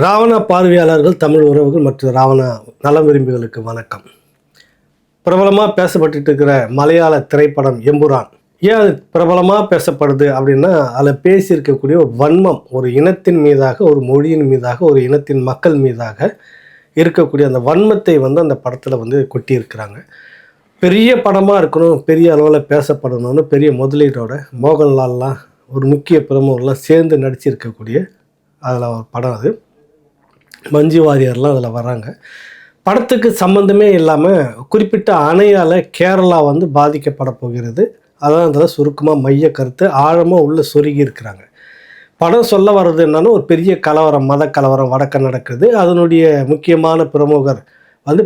ராவணா பார்வையாளர்கள், தமிழ் உறவுகள் மற்றும் ராவணா நலம் விரும்பிகளுக்கு வணக்கம். பிரபலமாக பேசப்பட்டு இருக்கிற மலையாள திரைப்படம் எம்புரான். ஏன் அது பிரபலமாக பேசப்படுது அப்படின்னா, அதில் பேசியிருக்கக்கூடிய வன்மம், ஒரு இனத்தின் மீதாக, ஒரு மொழியின் மீதாக, ஒரு இனத்தின் மக்கள் மீதாக இருக்கக்கூடிய அந்த வன்மத்தை அந்த படத்தில் கொட்டியிருக்கிறாங்க. பெரிய படமாக இருக்கணும், பெரிய அளவில் பேசப்படணும்னு பெரிய முதலீட்டோட மோகன்லால்லாம் ஒரு முக்கிய பிரமுகர்லாம் சேர்ந்து நடிச்சிருக்கக்கூடிய அதில் ஒரு படம் அது. மஞ்சு வாரியர்லாம் அதில் வர்றாங்க. படத்துக்கு சம்மந்தமே இல்லாமல் குறிப்பிட்ட அணையால் கேரளா பாதிக்கப்பட போகிறது. அதான் அதில் சுருக்கமாக மைய கருத்து ஆழமாக உள்ள சொருகி இருக்கிறாங்க. படம் சொல்ல வர்றது என்னன்னா, ஒரு பெரிய கலவரம், மத கலவரம் வடக்க நடக்குது. அதனுடைய முக்கியமான பிரமுகர்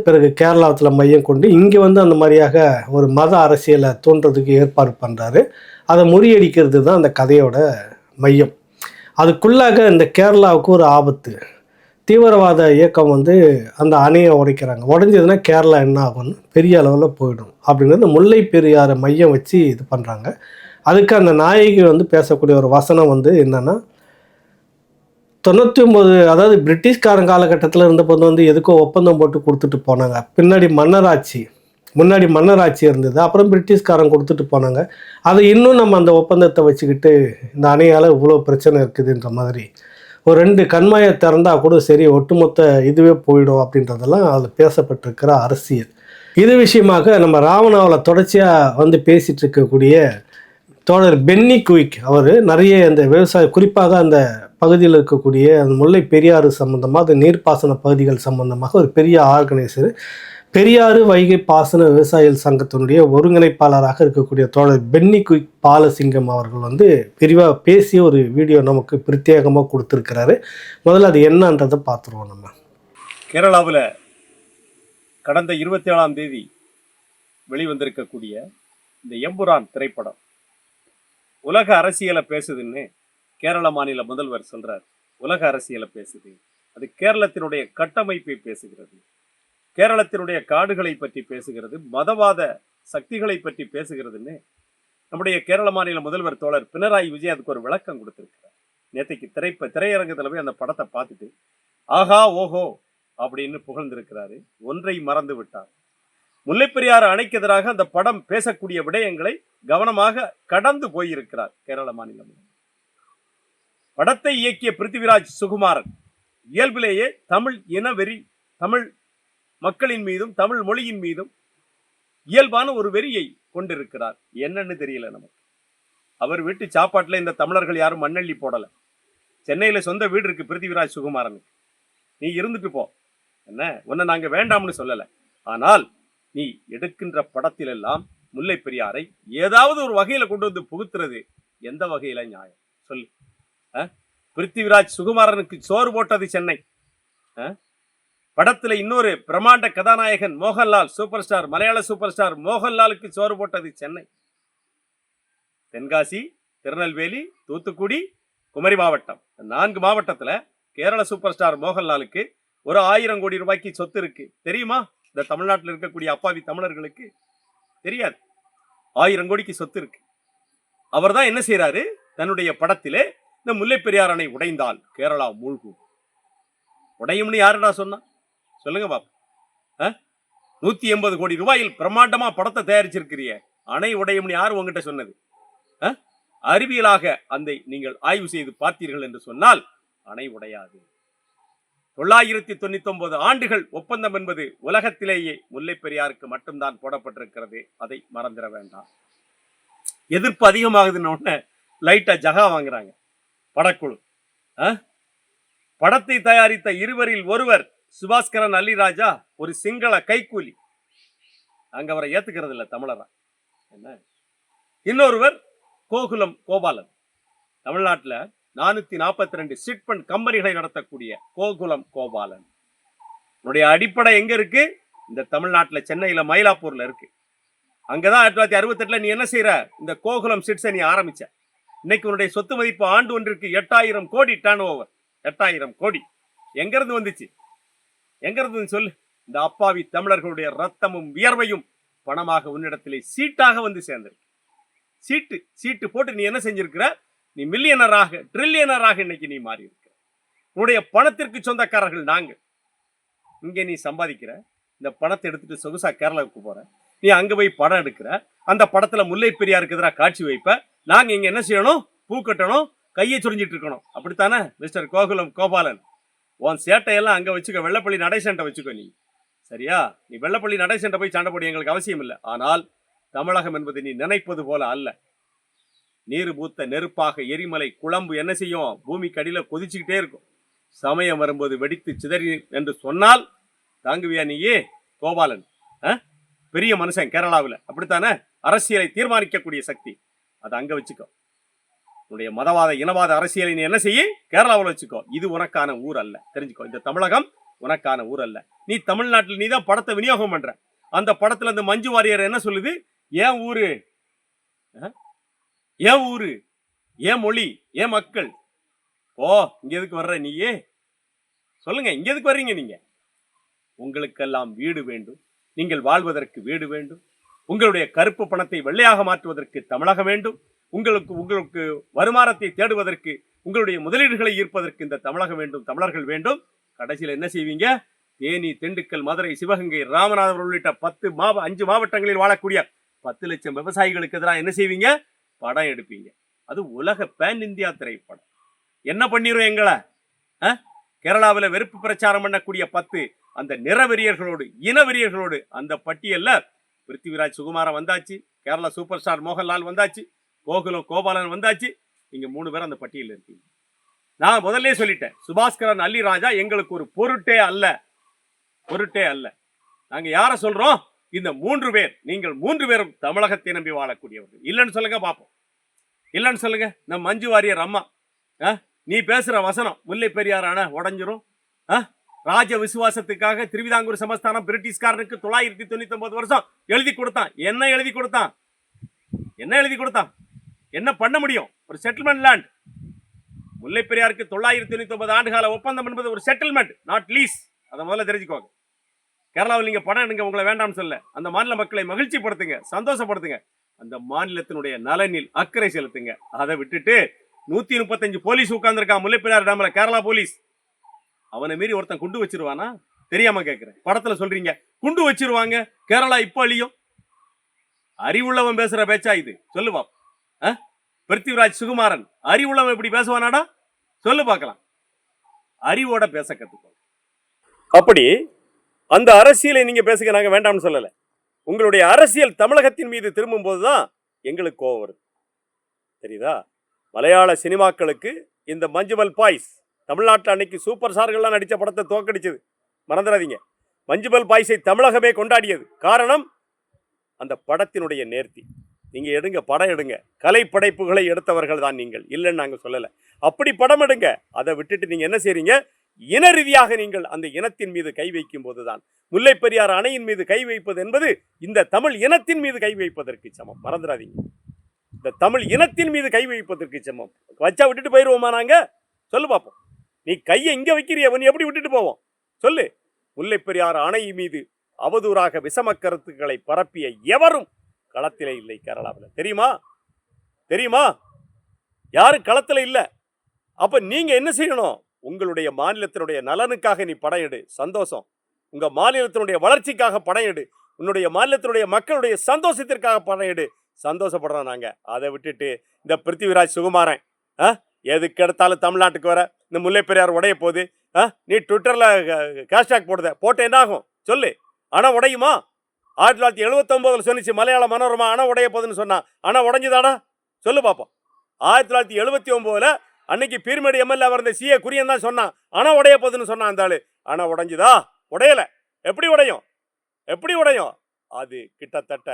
பிறகு கேரளாவில் மையம் கொண்டு இங்கே அந்த மாதிரியாக ஒரு மத அரசியலை தோன்றதுக்கு ஏற்பாடு பண்ணுறாரு. அதை முறியடிக்கிறது தான் அந்த கதையோட மையம். அதுக்குள்ளாக இந்த கேரளாவுக்கு ஒரு ஆபத்து. தீவிரவாத இயக்கம் அந்த அணையை உடைக்கிறாங்க. உடைஞ்சதுன்னா கேரளா என்ன ஆகும்னு பெரிய அளவில் போயிடும் அப்படிங்கிறது முல்லை பெரியாரை மையம் வச்சு இது பண்ணுறாங்க. அதுக்கு அந்த நாயகி பேசக்கூடிய ஒரு வசனம் என்னென்னா, 99 அதாவது பிரிட்டிஷ்காரன் காலகட்டத்தில் இருந்தபோது எதுக்கோ ஒப்பந்தம் போட்டு கொடுத்துட்டு போனாங்க. முன்னாடி மன்னராட்சி இருந்தது. அப்புறம் பிரிட்டிஷ்காரன் கொடுத்துட்டு போனாங்க. அதை இன்னும் நம்ம அந்த ஒப்பந்தத்தை வச்சுக்கிட்டு இந்த அணையால் இவ்வளோ பிரச்சனை இருக்குதுன்ற மாதிரி ஒரு 2 கண்மாயை திறந்தா கூட சரி, ஒட்டுமொத்த இதுவே போயிடும் அப்படின்றதெல்லாம் அதில் பேசப்பட்டிருக்கிற அரசியல். இது விஷயமாக நம்ம ராவணாவில் தொடர்ச்சியாக பேசிகிட்டு இருக்கக்கூடிய தோழர் பென்னி குயிக் அவர் நிறைய அந்த குறிப்பாக அந்த பகுதியில் இருக்கக்கூடிய அந்த முல்லை பெரியாறு சம்பந்தமாக, அந்த நீர்ப்பாசன பகுதிகள் சம்பந்தமாக ஒரு பெரிய ஆர்கனைசர், பெரியாறு வைகை பாசன விவசாயிகள் சங்கத்தினுடைய ஒருங்கிணைப்பாளராக இருக்கக்கூடிய தோழர் பென்னி குயிக் பாலசிங்கம் அவர்கள் விரிவாக பேசிய ஒரு வீடியோ நமக்கு பிரத்யேகமாக கொடுத்துருக்கிறாரு. முதல்ல அது என்னன்றதை பார்த்துருவோம். நம்ம கேரளாவில் கடந்த 27ஆம் தேதி வெளிவந்திருக்கக்கூடிய இந்த எம்புரான் திரைப்படம் உலக அரசியலை பேசுதுன்னு கேரள மாநில முதல்வர் சொல்றார். உலக அரசியலை பேசுது, அது கேரளத்தினுடைய கட்டமைப்பை பேசுகிறது, கேரளத்தினுடைய காடுகளை பற்றி பேசுகிறது, மதவாத சக்திகளை பற்றி பேசுகிறதுன்னு நம்முடைய கேரள மாநில முதல்வர் தோழர் பினராயி விஜய் அதுக்கு ஒரு விளக்கம் கொடுத்திருக்கிறார். நேற்றைக்கு திரையரங்கத்தில் போய் அந்த படத்தை பார்த்துட்டு ஆஹா ஓஹோ அப்படின்னு புகழ்ந்திருக்கிறாரு. ஒன்றை மறந்து விட்டார். முல்லைப்பெரியாறு அணைக்கு எதிராக அந்த படம் பேசக்கூடிய விடயங்களை கவனமாக கடந்து போயிருக்கிறார் கேரள மாநில முதல்வர். படத்தை இயக்கிய பிருத்திவிராஜ் சுகுமாரன் இயல்பிலேயே தமிழ் இனவெறி, தமிழ் மக்களின் மீதும் தமிழ் மொழியின் மீதும் இயல்பான ஒரு வெறியை கொண்டிருக்கிறார். என்னன்னு தெரியல நமக்கு. அவர் வீட்டு சாப்பாட்டுல இந்த தமிழர்கள் யாரும் மண்ணள்ளி போடல. சென்னையில சொந்த வீடு இருக்கு பிருத்திவிராஜ் சுகுமாரனுக்கு. நீ இருந்துட்டு போ, என்ன உன்னை நாங்க வேண்டாம்னு சொல்லல. ஆனால் நீ எடுக்கின்ற படத்தில் எல்லாம் முல்லை பெரியாரை ஏதாவது ஒரு வகையில கொண்டு புகுத்துறது எந்த வகையில நியாயம் சொல்லு? பிருத்திவிராஜ் சுகுமாரனுக்கு சோறு போட்டது சென்னை. படத்துல இன்னொரு பிரமாண்ட கதாநாயகன் மோகன்லால், சூப்பர் ஸ்டார், மலையாள சூப்பர் ஸ்டார் மோகன்லாலுக்கு சோறு போட்டது சென்னை. தென்காசி, திருநெல்வேலி, தூத்துக்குடி, குமரி மாவட்டம், 4 மாவட்டத்துல கேரள சூப்பர் ஸ்டார் மோகன்லாலுக்கு ஒரு 1000 கோடி ரூபாய்க்கு சொத்து இருக்கு. தெரியுமா? இந்த தமிழ்நாட்டில் இருக்கக்கூடிய அப்பாவி தமிழர்களுக்கு தெரியாது. 1000 கோடிக்கு சொத்து இருக்கு. அவர் தான் என்ன செய்யறாரு, தன்னுடைய படத்திலே இந்த முல்லை பெரியார் அணை உடைந்தால் கேரளா மூழ்கும். உடையும்னு யாருடா சொன்னா சொல்லுங்க பாப்பா. 180 கோடி ரூபாயில் பிரம்மாண்டமா படத்தை தயாரிச்சிருக்கிறிய, அணை உடையும்னு யாரு உங்ககிட்ட சொன்னது? அறிவியலாக அந்த நீங்கள் ஆய்வு செய்து பார்த்தீர்கள் என்று சொன்னால் அணை உடையாது. 999 ஆண்டுகள் ஒப்பந்தம் என்பது உலகத்திலேயே முல்லை பெரியாருக்கு மட்டும்தான் போடப்பட்டிருக்கிறது. அதை மறந்துட வேண்டாம். எதிர்ப்பு அதிகமாகுதுன்னு லைட்டா ஜகா வாங்குறாங்க படக்குழு. படத்தை தயாரித்த இருவரில் ஒருவர் சுபாஸ்கரன் அல்லிராஜா ஒரு சிங்கள கைக்கூலி. அங்க அவரை ஏத்துக்கிறது இல்லை தமிழரா. என்ன? இன்னொருவர் கோகுலம் கோபாலன். தமிழ்நாட்டில் 442 சிட் ஃபண்ட் கம்பெனிகளை நடத்தக்கூடிய கோகுலம் கோபாலன். உன்னுடைய அடிப்படை எங்க இருக்கு? இந்த தமிழ்நாட்டில் சென்னையில மயிலாப்பூர்ல இருக்கு. அங்கதான் 1968 நீ என்ன செய்யற, இந்த கோகுலம் சிட்ஸை நீ ஆரம்பிச்ச. இன்னைக்கு உன்னுடைய சொத்து மதிப்பு ஆண்டு ஒன்றிற்கு 8000 கோடி டர்ன் ஓவர். 8000 கோடி எங்க இருந்து வந்துச்சு? எங்க இருந்து சொல்லு? இந்த அப்பாவி தமிழர்களுடைய ரத்தமும் வியர்வையும் பணமாக உன்னிடத்திலே சீட்டாக சேர்ந்திருக்கு. சீட்டு போட்டு நீ என்ன செஞ்சிருக்கிற? நீ மில்லியனராக, ட்ரில்லியனராக இன்னைக்கு நீ மாறி இருக்க. உன்னுடைய பணத்திற்கு சொந்தக்காரர்கள் நாங்க. இங்க நீ சம்பாதிக்கிற இந்த பணத்தை எடுத்துட்டு சொகுசா கேரளாவுக்கு போற, நீ அங்க போய் படம் எடுக்கிற, அந்த படத்துல முல்லை பெரியாருக்கு எதிராக காட்சி வைப்ப, நாங்க இங்க என்ன செய்யணும்? பூ கட்டணும், கையை சுரிஞ்சிட்டு இருக்கணும். அப்படித்தானே மிஸ்டர் கோபாலன்? உன் சேட்டையெல்லாம் அங்க வச்சுக்க, வெள்ளப்பள்ளி நடேசன்ட்ட வச்சுக்கோ. நீ சரியா? நீ வெள்ளப்பள்ளி நடேசன்ட்ட போய் சண்டை போட எங்களுக்கு அவசியம் இல்லை. ஆனால் தமிழகம் என்பது நீ நினைப்பது போல அல்ல. நீர் பூத்த நெருப்பாக எரிமலை குழம்பு என்ன செய்யும்? பூமிக்கு அடியில கொதிச்சுக்கிட்டே இருக்கும். சமயம் வரும்போது வெடித்து சிதறி என்று சொன்னால் தாங்குவியா நீயே கோபாலன்? பெரிய மனுஷன் கேரளாவில், அப்படித்தானே? அரசியலை தீர்மானிக்கக்கூடிய சக்தி, அதை அங்க வச்சுக்கோ. உன்னுடைய மதவாத இனவாத அரசியலை நீ என்ன செய்ய கேரளாவில் வச்சுக்கோ. இது உனக்கான ஊர் அல்ல, தெரிஞ்சுக்கோ. இந்த தமிழகம் உனக்கான ஊர் அல்ல. நீ தமிழ்நாட்டில் நீ தான் படத்தை விநியோகம் பண்ற. அந்த படத்துல இந்த மஞ்சு வாரியர் என்ன சொல்லுது? ஏன் ஊரு, ஏன் ஊரு, ஏன் மொழி, ஏன் மக்கள்? ஓ, இங்க எதுக்கு வர்ற நீயே? சொல்லுங்க, இங்க எதுக்கு வர்றீங்க நீங்க? உங்களுக்கெல்லாம் வீடு வேண்டும், நீங்கள் வாழ்வதற்கு வீடு வேண்டும். உங்களுடைய கருப்பு பணத்தை வெள்ளையாக மாற்றுவதற்கு தமிழகம் வேண்டும். உங்களுக்கு வருமானத்தை தேடுவதற்கு, உங்களுடைய முதலீடுகளை ஈர்ப்பதற்கு இந்த தமிழகம் வேண்டும், தமிழர்கள் வேண்டும். கடைசியில் என்ன செய்வீங்க? தேனி, திண்டுக்கல், மதுரை, சிவகங்கை, ராமநாதபுரம் உள்ளிட்ட 5 மாவட்டங்களில் வாழக்கூடிய 10 லட்சம் விவசாயிகளுக்கு எதிராக என்ன செய்வீங்க? படம் எடுப்பீங்க. அது உலக பேன் இந்தியா திரைப்படம். என்ன பண்ணிரும் எங்களை? கேரளாவில் வெறுப்பு பிரச்சாரம் பண்ணக்கூடிய 10 அந்த நிறவெறியர்களோடு, இனவெறியர்களோடு அந்த பட்டியல்ல பிருத்திவிராஜ் சுகுமாரன் வந்தாச்சு, கேரளா சூப்பர் ஸ்டார் மோகன்லால் வந்தாச்சு, கோபாலன் வந்தாச்சு. நீங்க 3 பேர் அந்த பட்டியலில் இருக்கீங்க. நான் முதல்ல சொல்லிட்டேன், சுபாஸ்கரன் அல்லி ராஜா எங்களுக்கு ஒரு பொருட்டே அல்ல. நாங்க யார சொல்றோம்? இந்த 3 பேர். நீங்கள் 3 பேரும் தமிழகத்தை நம்பி வாழக்கூடியவர்கள். இல்லைன்னு சொல்லுங்க பாப்போம். இல்லைன்னு சொல்லுங்க. நம்ம மஞ்சு வாரியர் அம்மா, நீ பேசுற வசனம் முல்லை பெரியார் அணை உடஞ்சிரும், ராஜ விசுவாசத்துக்காக திருவிதாங்கூர் சமஸ்தானம் பிரிட்டிஷ்காரனுக்கு 999 வருஷம் எழுதி கொடுத்தான். என்ன எழுதி கொடுத்தான்? என்ன பண்ண முடியும்? ஒரு செட்டில்மெண்ட் லேண்ட். முல்லை பெரியாருக்கு 999 ஆண்டுகால ஒப்பந்தம் என்பது ஒரு செட்டில்மெண்ட், நாட் லீஸ். அதை முதல்ல தெரிஞ்சுக்கோங்க. கேரளாவில் நீங்க படம் எடுங்க, உங்களை வேண்டாம்னு சொல்ல. அந்த மாநில மக்களை மகிழ்ச்சிப்படுத்துங்க, சந்தோஷப்படுத்துங்க. அந்த மாநிலத்தினுடைய நலனில் அக்கறை செலுத்துங்க. அதை விட்டுட்டு 135 போலீஸ் உட்கார்ந்துருக்கான் முல்லை பெரியார் டேம்ல, கேரளா போலீஸ். அவனை மீறி ஒருத்தன் குண்டு வச்சிருவானா? தெரியாம கேட்கிறேன். படத்துல சொல்றீங்க குண்டு வச்சிருவாங்க, கேரளா இப்ப அழியும். அறிவுள்ளவன் பேசுற பேச்சா இது? சொல்லுவா. பிருத்திவிராஜ் சுகுமாரன் அறிவுள்ளவன் இப்படி பேசுவானாடா? சொல்லு பார்க்கலாம். அறிவோட பேச கத்துக்கோ. அப்படி அந்த அரசியலை நீங்க பேசுங்க, நாங்க வேண்டாம்னு சொல்லல. உங்களுடைய அரசியல் தமிழகத்தின் மீது திரும்பும் போதுதான் எங்களுக்கு கோவம் வருது, தெரியுதா? மலையாள சினிமாக்களுக்கு இந்த மஞ்சுமல் பாய்ஸ் தமிழ்நாட்டில் அன்னைக்கு சூப்பர் ஸ்டார்கள்லாம் நடித்த படத்தை தோக்கடிச்சது, மறந்துடாதீங்க. மஞ்சுமல் பாய்ஸை தமிழகமே கொண்டாடியது. காரணம் அந்த படத்தினுடைய நேர்த்தி. நீங்க எடுங்க, படம் எடுங்க, கலை படைப்புகளை எடுத்தவர்கள் தான் நீங்கள், இல்லைன்னு நாங்க சொல்லல. அப்படி படம் எடுங்க. அதை விட்டுட்டு நீங்க என்ன செய்றீங்க? இன ரீதியாக நீங்கள் அந்த இனத்தின் மீது கை வைக்கும் போதுதான், முல்லை பெரியார் அணையின் மீது கை வைப்பது என்பது இந்த தமிழ் இனத்தின் மீது கை வைப்பதற்கு சமம். மறந்துடாதீங்க, இந்த தமிழ் இனத்தின் மீது கை வைப்பதற்கு சமம். வச்சா விட்டுட்டு போயிருவோமா நாங்க? சொல்லு பார்ப்போம். நீ கையை இங்க வைக்கிறிய, நீ எப்படி விட்டுட்டு போவோம்? சொல்லு. முல்லை பெரியார் அணை மீது அவதூறாக விஷம கருத்துக்களை பரப்பிய எவரும் களத்திலே இல்லை கேரளாவில். தெரியுமா? யாரும் களத்தில் இல்லை. அப்ப நீங்க என்ன செய்யணும்? உங்களுடைய மாநிலத்தினுடைய நலனுக்காக நீ படம் எடு, சந்தோஷம். உங்க மாநிலத்தினுடைய வளர்ச்சிக்காக படம் எடு, உன்னுடைய மாநிலத்தினுடைய மக்களுடைய சந்தோஷத்திற்காக படம் எடு, சந்தோஷப்படுறோம் நாங்க. அதை விட்டுட்டு இந்த பிருத்திவிராஜ் சுகுமாரன் எதுக்கு எடுத்தாலும் தமிழ்நாட்டுக்கு வர, இந்த முல்லை பெரியார் உடைய போகுது, நீ ட்விட்டர்ல ஹேஷ்டாக் போட்ட என்ன ஆகும்? சொல்லு. அணை உடையுமா? 1979 சொன்னிச்சு மலையாள மனோரமா அணை உடைய போகுதுன்னு சொன்னா, அணை உடைஞ்சுதாடா? சொல்லு பாப்போம். 1979 அன்னைக்கு பீர்மேடு எம்எல்ஏ இருந்த சிஏ குரியன் தான் சொன்னான் அணை உடைய போகுதுன்னு சொன்னான். அந்த ஆளு அணை உடைஞ்சுதா? உடையல. எப்படி உடையும்? அது கிட்டத்தட்ட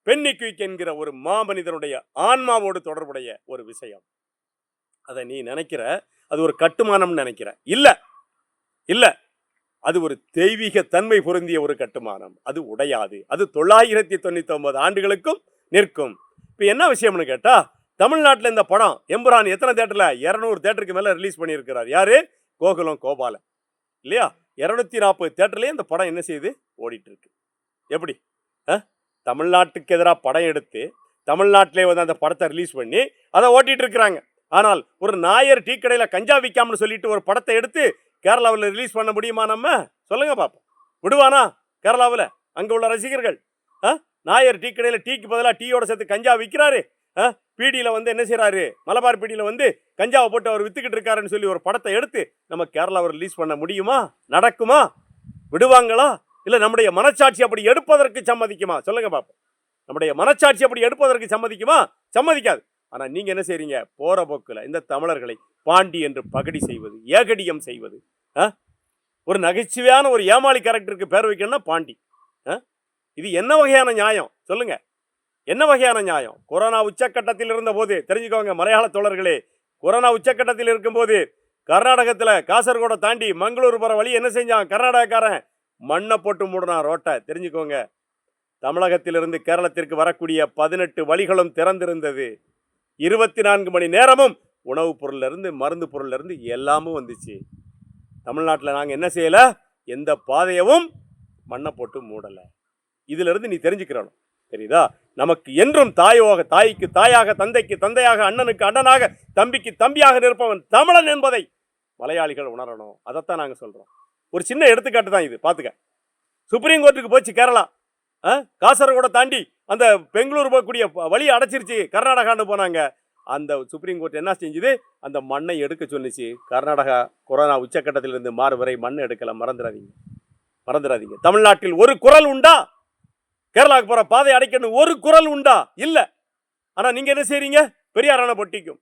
பென்னிக்விக் என்கிற ஒரு மாமனிதனுடைய ஆன்மாவோடு தொடர்புடைய ஒரு விஷயம். அதை நீ நினைக்கிற அது ஒரு கட்டுமானம் நினைக்கிற. இல்ல, அது ஒரு தெய்வீக தன்மை பொருந்திய ஒரு கட்டுமானம். அது உடையாது. அது 999 ஆண்டுகளுக்கும் நிற்கும். இப்ப என்ன விஷயம்னு கேட்டா, தமிழ்நாட்டில் இந்த படம் எம்புரான் எத்தனை தேட்டர்ல? 200 தேட்டருக்கு மேல ரிலீஸ் பண்ணியிருக்கிறார். யாரு? கோபாலன் இல்லையா? 240 தேட்டர்லயே இந்த படம் என்ன செய்யுது? ஓடிட்டு இருக்கு. எப்படி? தமிழ்நாட்டுக்கு எதிராக படம் எடுத்து தமிழ்நாட்டிலே வந்து அந்த படத்தை ரிலீஸ் பண்ணி அதை ஓட்டிட்டு இருக்கிறாங்க. ஆனால் ஒரு நாயர் டீ கடையில் கஞ்சா விற்காமனு சொல்லிட்டு ஒரு படத்தை எடுத்து கேரளாவில் ரிலீஸ் பண்ண முடியுமா? நம்ம சொல்லுங்க பார்ப்போம். விடுவானா கேரளாவில் அங்கே உள்ள ரசிகர்கள்? நாயர் டீ கடையில் டீக்கு பதிலாக டீயோட சேர்த்து கஞ்சா விற்கிறாரு. பீடியில் வந்து என்ன செய்கிறாரு, மலபார் பீடியில் வந்து கஞ்சாவை போட்டு அவர் வித்துக்கிட்டு இருக்காருன்னு சொல்லி ஒரு படத்தை எடுத்து நம்ம கேரளாவில் ரிலீஸ் பண்ண முடியுமா? நடக்குமா? விடுவாங்களா? இல்லை நம்முடைய மனச்சாட்சி அப்படி எடுப்பதற்கு சம்மதிக்குமா? சொல்லுங்க பார்ப்போம். நம்முடைய மனச்சாட்சி அப்படி எடுப்பதற்கு சம்மதிக்குமா? சம்மதிக்காது. ஆனால் நீங்கள் என்ன செய்றீங்க? போகிற போக்கில் இந்த தமிழர்களை பாண்டி என்று பகடி செய்வது, ஏகடியம் செய்வது. ஒரு நகைச்சுவையான ஒரு ஏமாளி கேரக்டருக்கு பேர் வைக்கணும்னா பாண்டி. இது என்ன வகையான நியாயம் சொல்லுங்க? என்ன வகையான நியாயம்? கொரோனா உச்சக்கட்டத்தில் இருந்த போது தெரிஞ்சுக்கோங்க மலையாள தோழர்களே, கொரோனா உச்சக்கட்டத்தில் இருக்கும்போது கர்நாடகத்தில் காசர்கோடை தாண்டி மங்களூர் போகிற வழி என்ன செஞ்சான்? கர்நாடகக்காரன் மண்ணை போட்டு மூடினான் ரோட்டை. தெரிஞ்சுக்கோங்க. தமிழகத்திலிருந்து கேரளத்திற்கு வரக்கூடிய 18 வழிகளும் திறந்திருந்தது. 24 மணி நேரமும் உணவுப் பொருள்லேருந்து மருந்து பொருள்லேருந்து எல்லாமும் வந்துச்சு. தமிழ்நாட்டில் நாங்கள் என்ன செய்யலை? எந்த பாதையவும் மண்ணை போட்டு மூடலை. இதிலிருந்து நீ தெரிஞ்சுக்கிறணும். தெரியுதா? நமக்கு என்றும் தாய்க்கு தாயாக, தந்தைக்கு தந்தையாக, அண்ணனுக்கு அண்ணனாக, தம்பிக்கு தம்பியாக நிற்பவன் தமிழன் என்பதை மலையாளிகள் உணரணும். அதைத்தான் நாங்கள் சொல்கிறோம். ஒரு சின்ன எடுத்துக்காட்டு தான் இது, பார்த்துக்க. சுப்ரீம் கோர்ட்டுக்கு போச்சு கேரளா. காசர்கோடை தாண்டி அந்த பெங்களூர் போகக்கூடிய வழி அடைச்சிருச்சு, கர்நாடகான்னு போனாங்க. அந்த சுப்ரீம் கோர்ட் என்ன செஞ்சுது? அந்த மண்ணை எடுக்க சொல்லிச்சு. கர்நாடகா கொரோனா உச்சக்கட்டத்திலிருந்து மாறு வரை மண் எடுக்கல. மறந்துடாதீங்க. தமிழ்நாட்டில் ஒரு குரல் உண்டா? கேரளாவுக்கு போகிற பாதை அடைக்கணும் ஒரு குரல் உண்டா? இல்லை. ஆனால் நீங்கள் என்ன செய்றீங்க? பெரியார் அணை பொட்டிக்கும்.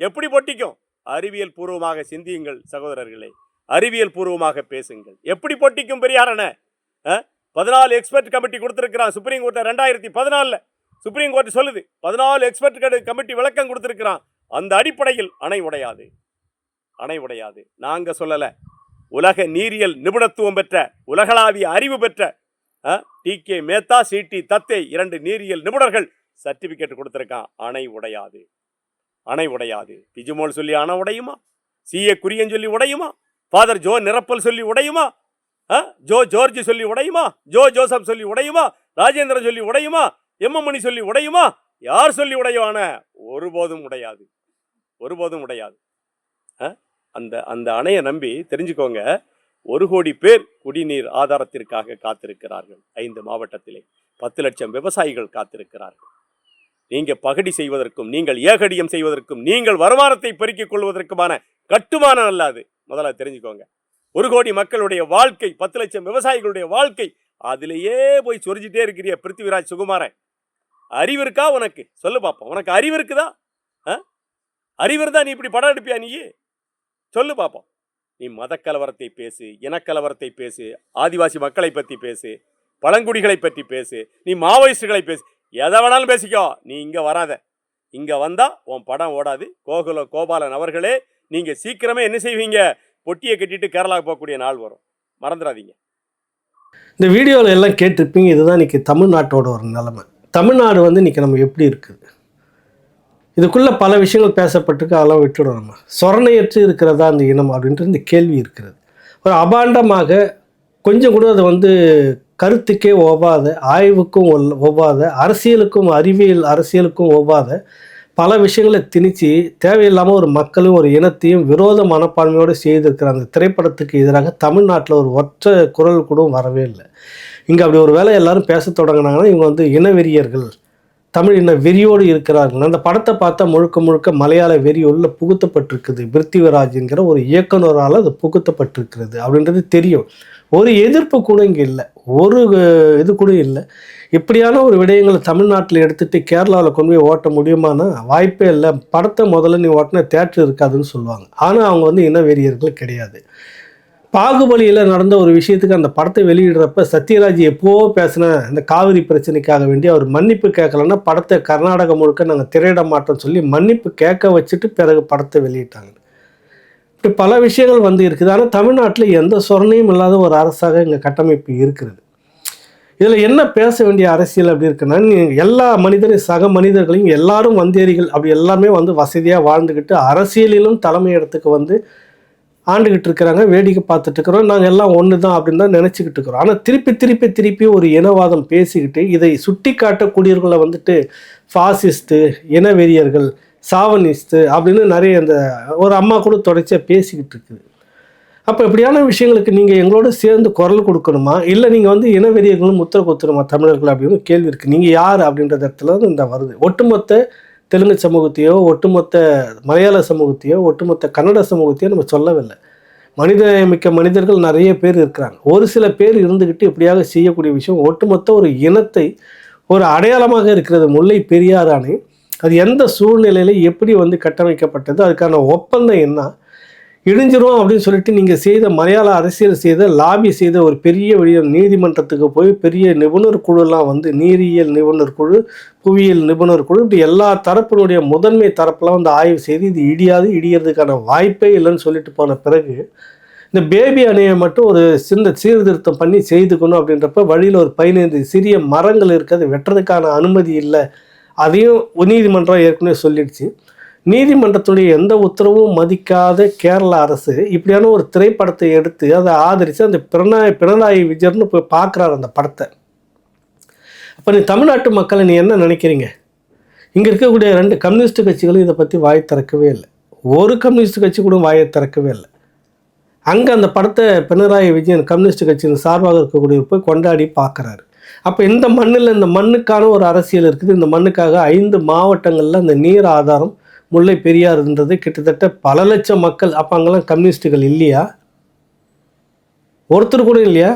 எப்படி பொட்டிக்கும்? அறிவியல் பூர்வமாக சிந்தியுங்கள் சகோதரர்களே, அறிவியல் பூர்வமாக பேசுங்கள். எப்படி பொட்டிக்கும் பெரியார் அணை? 14 எக்ஸ்பர்ட் கமிட்டி கொடுத்துருக்கிறான் சுப்ரீம் கோர்ட்டை. 2014 சுப்ரீம் கோர்ட் சொல்லுது 14 எக்ஸ்பர்ட் கமிட்டி விளக்கம் கொடுத்துருக்கிறான். அந்த அடிப்படையில் அணை உடையாது. நாங்கள் சொல்லலை. உலக நீரியல் நிபுணத்துவம் பெற்ற, உலகளாவிய அறிவு பெற்ற டி.கே. மேத்தா, சி.டி. தத்தே 2 நீரியல் நிபுணர்கள் சர்டிபிகேட் கொடுத்துருக்கான். அணை உடையாது. பிஜுமோல் சொல்லி அணை உடையுமா? சி.ஏ. குரியன் சொல்லி உடையுமா? ஃபாதர் ஜோ நிரப்பல் சொல்லி உடையுமா? ஜோர்ஜ் சொல்லி உடையுமா? ஜோசப் சொல்லி உடையுமா? ராஜேந்திரன் சொல்லி உடையுமா? எம்மணி சொல்லி உடையுமா? யார் சொல்லி உடையுவான? ஒருபோதும் உடையாது. அந்த அணையை நம்பி தெரிஞ்சுக்கோங்க, 1 கோடி பேர் குடிநீர் ஆதாரத்திற்காக காத்திருக்கிறார்கள். 5 மாவட்டத்திலே 10 லட்சம் விவசாயிகள் காத்திருக்கிறார்கள். நீங்கள் பகடி செய்வதற்கும், நீங்கள் ஏகடியம் செய்வதற்கும், நீங்கள் வருமானத்தை பெருக்கிக் கொள்வதற்குமான கட்டுமானம் அல்ல அது. முதல்ல தெரிஞ்சுக்கோங்க. 1 கோடி மக்களுடைய வாழ்க்கை, 10 லட்சம் விவசாயிகளுடைய வாழ்க்கை, அதிலேயே போய் சொரிஞ்சிட்டே இருக்கிறிய பிருத்திவிராஜ் சுகுமாரன். அறிவு இருக்கா உனக்கு? சொல்லு பார்ப்போம். உனக்கு அறிவு இருக்குதா? அறிவு இருந்தா நீ இப்படி படம் எடுப்பியா? நீ சொல்லு பார்ப்போம். நீ மதக்கலவரத்தை பேசு, இனக்கலவரத்தை பேசு, ஆதிவாசி மக்களை பற்றி பேசு, பழங்குடிகளை பற்றி பேசு, நீ மாவோயிஸ்டுகளை பேசு, எதை வேணாலும் பேசிக்கோ. நீ இங்கே வராத. இங்கே வந்தால் உன் படம் ஓடாது. கோபாலன் அவர்களே, நீங்கள் சீக்கிரமே என்ன செய்வீங்க? பொட்டியை கட்டிட்டு கேரளாவுக்கு போகக்கூடிய நாள் வரும். மறந்துடாதீங்க. இந்த வீடியோவில் எல்லாம் கேட்டிருப்பீங்க. இதுதான் இன்றைக்கி தமிழ்நாட்டோட ஒரு நிலைமை. தமிழ்நாடு வந்து இன்றைக்கி நம்ம எப்படி இருக்குது? இதுக்குள்ளே பல விஷயங்கள் பேசப்பட்டிருக்கு. அதெல்லாம் விட்டுடும். நம்ம சொரணையற்று இருக்கிறதா அந்த இனம் அப்படின்ட்டு இந்த கேள்வி இருக்கிறது. ஒரு அபாண்டமாக கொஞ்சம் கூட அது வந்து கருத்துக்கே ஒவ்வாத, ஆய்வுக்கும் ஒவ்வாத, அரசியலுக்கும் ஒவ்வாத பல விஷயங்களை திணிச்சு தேவையில்லாமல் ஒரு மக்களும் ஒரு இனத்தையும் விரோத மனப்பான்மையோடு செய்திருக்கிற அந்த திரைப்படத்துக்கு எதிராக தமிழ்நாட்டில் ஒரு ஒற்றை குரல் கூட வரவே இல்லை. இங்கே அப்படி ஒரு வேளை எல்லாரும் பேச தொடங்கினாங்கன்னா இவங்க வந்து இனவெறியர்கள், தமிழ் இன வெறியோடு இருக்கிறார்கள். அந்த படத்தை பார்த்தா முழுக்க மலையாள வெறி உள்ள புகுத்தப்பட்டிருக்குது. பிருத்திவிராஜ்ங்கிற ஒரு இயக்குனரால் அது புகுத்தப்பட்டிருக்கிறது அப்படின்றது தெரியும். ஒரு எதிர்ப்பு கூட இங்கே இல்லை, ஒரு இது கூட இல்லை. இப்படியான ஒரு விடயங்களை தமிழ்நாட்டில் எடுத்துகிட்டு கேரளாவில் கொண்டு போய் ஓட்ட முடியுமானா வாய்ப்பே இல்லை. படத்தை முதல்ல நீ ஓட்டின தேட்டர் இருக்காதுன்னு சொல்லுவாங்க. ஆனால் அவங்க வந்து இனவெறியர்கள் கிடையாது. பாகுபலியில் நடந்த ஒரு விஷயத்துக்கு அந்த படத்தை வெளியிடுறப்ப சத்யராஜ் எப்போவோ பேசின இந்த காவிரி பிரச்சனைக்காக வேண்டி அவர் மன்னிப்பு கேட்கலன்னா படத்தை கர்நாடகம் முழுக்க நாங்கள் திரையிட மாட்டோம்னு சொல்லி மன்னிப்பு கேட்க வச்சுட்டு பிறகு படத்தை வெளியிட்டாங்க. இப்படி பல விஷயங்கள் வந்து இருக்குது. ஆனால் தமிழ்நாட்டில் எந்த சொரணையும் இல்லாத ஒரு அரசாக இங்கே கட்டமைப்பு இருக்கிறது. இதில் என்ன பேச வேண்டிய அரசியல் அப்படி இருக்குன்னா, எல்லா மனிதரையும் சக மனிதர்களையும் எல்லாரும் வந்தேரிகள் அப்படி எல்லாமே வந்து வசதியாக வாழ்ந்துக்கிட்டு அரசியலிலும் தலைமை இடத்துக்கு வந்து ஆண்டுகிட்டு இருக்கிறாங்க, வேடிக்கை பார்த்துட்டு இருக்கிறோம், நாங்கள் எல்லாம் ஒன்று தான் அப்படின்னு தான் நினச்சிக்கிட்டு இருக்கிறோம். ஆனால் திருப்பி ஒரு இனவாதம் பேசிக்கிட்டு இதை சுட்டி காட்டக்கூடியவர்களை வந்துட்டு ஃபாசிஸ்ட்டு, இனவெறியர்கள், சாவனிஸ்ட்டு அப்படின்னு நிறைய இந்த ஒரு அம்மா கூட தொடர்ச்சியாக பேசிக்கிட்டு இருக்குது. அப்போ இப்படியான விஷயங்களுக்கு நீங்கள் எங்களோட சேர்ந்து குரல் கொடுக்கணுமா, இல்லை நீங்கள் வந்து இனவெறியர்களும் முத்திர குத்தணுமா தமிழர்கள் அப்படின்னு கேள்வி இருக்குது. நீங்கள் யார் அப்படின்ற இடத்துல இந்த வருது. ஒட்டுமொத்த தெலுங்கு சமூகத்தையோ, ஒட்டுமொத்த மலையாள சமூகத்தையோ, ஒட்டுமொத்த கன்னட சமூகத்தையோ நம்ம சொல்லவில்லை. மனிதமிக்க மனிதர்கள் நிறைய பேர் இருக்கிறாங்க. ஒரு சில பேர் இருந்துக்கிட்டு இப்படியாக செய்யக்கூடிய விஷயம் ஒட்டுமொத்த ஒரு இனத்தை ஒரு அடையாளமாக இருக்கிறது. முல்லை பெரியாறு அணை அது எந்த சூழ்நிலையில் எப்படி வந்து கட்டமைக்கப்பட்டது, அதுக்கான ஒப்பந்தம் என்ன, இடிஞ்சிரும் அப்படின்னு சொல்லிட்டு நீங்கள் செய்த மலையாள அரசியல் செய்த லாபி செய்த ஒரு பெரிய நீதிமன்றத்துக்கு போய் பெரிய நிபுணர் குழுலாம் வந்து நீரியல் நிபுணர் குழு, புவியியல் நிபுணர் குழு, இப்படி எல்லா தரப்பினுடைய முதன்மை தரப்பெல்லாம் வந்து ஆய்வு செய்து இது இடியறதுக்கான வாய்ப்பே இல்லைன்னு சொல்லிட்டு போன பிறகு இந்த பேபி அணையை மட்டும் ஒரு சின்ன சீர்திருத்தம் பண்ணி செய்துக்கணும் அப்படின்றப்ப வழியில் ஒரு 15 சிறிய மரங்கள் இருக்கிறது வெட்டுறதுக்கான அனுமதி இல்லை. அதையும் நீதிமன்றம் ஏற்கனவே சொல்லிடுச்சு. நீதிமன்றத்துடைய எந்த உத்தரவும் மதிக்காத கேரள அரசு இப்படியான ஒரு திரைப்படத்தை எடுத்து அதை ஆதரித்து அந்த பினராயி விஜயன்னு போய் பார்க்குறாரு அந்த படத்தை. அப்போ நீ தமிழ்நாட்டு மக்களை நீ என்ன நினைக்கிறீங்க? இங்கே இருக்கக்கூடிய 2 கம்யூனிஸ்ட் கட்சிகளும் இதை பற்றி வாய் திறக்கவே இல்லை. ஒரு கம்யூனிஸ்ட் கட்சி கூட வாயை திறக்கவே இல்லை. அங்கே அந்த படத்தை பினராயி விஜயன் கம்யூனிஸ்ட் கட்சியின் சார்பாக இருக்கக்கூடிய போய் கொண்டாடி பார்க்குறாரு. அப்போ இந்த மண்ணில் இந்த மண்ணுக்கான ஒரு அரசியல் இருக்குது. இந்த மண்ணுக்காக 5 மாவட்டங்களில் அந்த நீர் ஆதாரம் முல்லை பெரியாறுன்றது கிட்டத்தட்ட பல லட்சம் மக்கள். அப்போ அங்கெல்லாம் கம்யூனிஸ்ட்டுகள் இல்லையா? ஒருத்தர் கூட இல்லையா?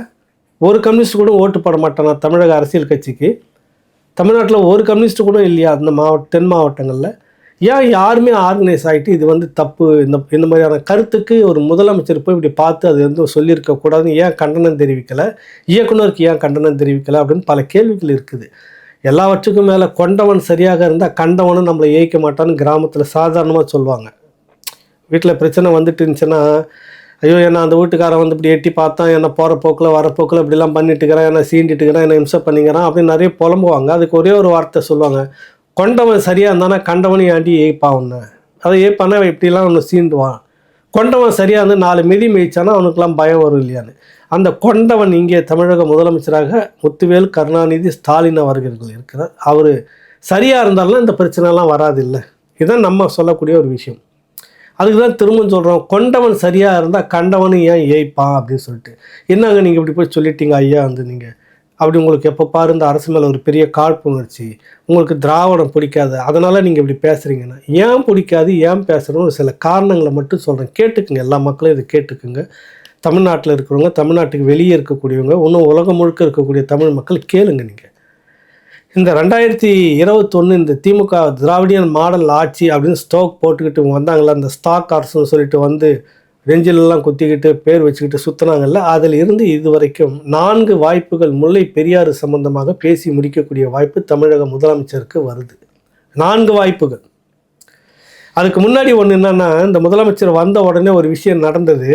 ஒரு கம்யூனிஸ்ட் கூட ஓட்டு போட மாட்டானா தமிழக அரசியல் கட்சிக்கு? தமிழ்நாட்டில் ஒரு கம்யூனிஸ்ட் கூட இல்லையா அந்த தென் மாவட்டங்களில்? ஏன் யாருமே ஆர்கனைஸ் ஆகிட்டு இது வந்து தப்பு, இந்த மாதிரியான கருத்துக்கு ஒரு முதலமைச்சர் போய் இப்படி பார்த்து அது வந்து சொல்லியிருக்கக்கூடாதுன்னு ஏன் கண்டனம் தெரிவிக்கலை? இயக்குனருக்கு ஏன் கண்டனம் தெரிவிக்கலை அப்படின்னு பல கேள்விகள் இருக்குது. எல்லாவற்றுக்கும் மேலே கொண்டவன் சரியாக இருந்தால் கண்டவனும் நம்மளை ஏய்க்க மாட்டான்னு கிராமத்தில் சாதாரணமாக சொல்லுவாங்க. வீட்டில் பிரச்சனை வந்துட்டு இருந்துச்சுன்னா, ஐயோ என்ன அந்த வீட்டுக்காரன் வந்து இப்படி எட்டி பார்த்தான், என்னை போகிற போக்கில் வரப்போக்கில் இப்படிலாம் பண்ணிட்டுக்கிறேன், என்னை சீண்டிட்டுக்கிறேன், என்னை இம்சை பண்ணிக்கிறான் அப்படின்னு நிறைய புலம்புவாங்க. அதுக்கு ஒரே ஒரு வார்த்தை சொல்லுவாங்க, கொண்டவன் சரியாக இருந்தானா கண்டவனையும் ஆண்டி ஏய்ப்பான்னு. அதை ஏய்ப்பானா இப்படிலாம் ஒன்று சீண்டுவான். கொண்டவன் சரியாக இருந்து 4 மிதி மேய்ச்சானா அவனுக்கெல்லாம் பயம் வரும் இல்லையான்னு. அந்த கொண்டவன் இங்கே தமிழக முதலமைச்சராக முத்துவேல் கருணாநிதி ஸ்டாலின் அவர்கள் இருக்கிறார். அவர் சரியாக இருந்தாலும் இந்த பிரச்சனைலாம் வராது இல்லை. இதுதான் நம்ம சொல்லக்கூடிய ஒரு விஷயம். அதுக்கு தான் திரும்ப சொல்கிறோம், கொண்டவன் சரியாக இருந்தால் கண்டவனும் ஏன் ஏய்ப்பான் அப்படின்னு சொல்லிட்டு. என்னங்க நீங்கள் இப்படி போய் சொல்லிட்டீங்க ஐயா வந்து நீங்கள் அப்படி உங்களுக்கு எப்போ பாரு இந்த அரசு மேலே ஒரு பெரிய காழ்ப்புணர்ச்சி, உங்களுக்கு திராவிடம் பிடிக்காது, அதனால் நீங்கள் இப்படி பேசுகிறீங்கன்னா ஏன் பிடிக்காது, ஏன் பேசுகிறோன்னு ஒரு சில காரணங்களை மட்டும் சொல்கிறேன். கேட்டுக்குங்க, எல்லா மக்களும் இதை கேட்டுக்குங்க. தமிழ்நாட்டில் இருக்கிறவங்க, தமிழ்நாட்டுக்கு வெளியே இருக்கக்கூடியவங்க, இன்னும் உலகம் முழுக்க இருக்கக்கூடிய தமிழ் மக்கள் கேளுங்க. நீங்கள் இந்த 2021 இந்த திமுக திராவிடியன் மாடல் ஆட்சி அப்படின்னு ஸ்டாக் போட்டுக்கிட்டு வந்தாங்களா, அந்த ஸ்டாக் அரசுன்னு சொல்லிட்டு வந்து நெஞ்சிலெல்லாம் குத்திக்கிட்டு பேர் வச்சுக்கிட்டு சுற்றினாங்கல்ல, அதில் இருந்து இது வரைக்கும் 4 வாய்ப்புகள் முல்லை பெரியாறு சம்பந்தமாக பேசி முடிக்கக்கூடிய வாய்ப்பு தமிழக முதலமைச்சருக்கு வருது. 4 வாய்ப்புகள். அதுக்கு முன்னாடி ஒன்று என்னன்னா, இந்த முதலமைச்சர் வந்த உடனே ஒரு விஷயம் நடந்தது.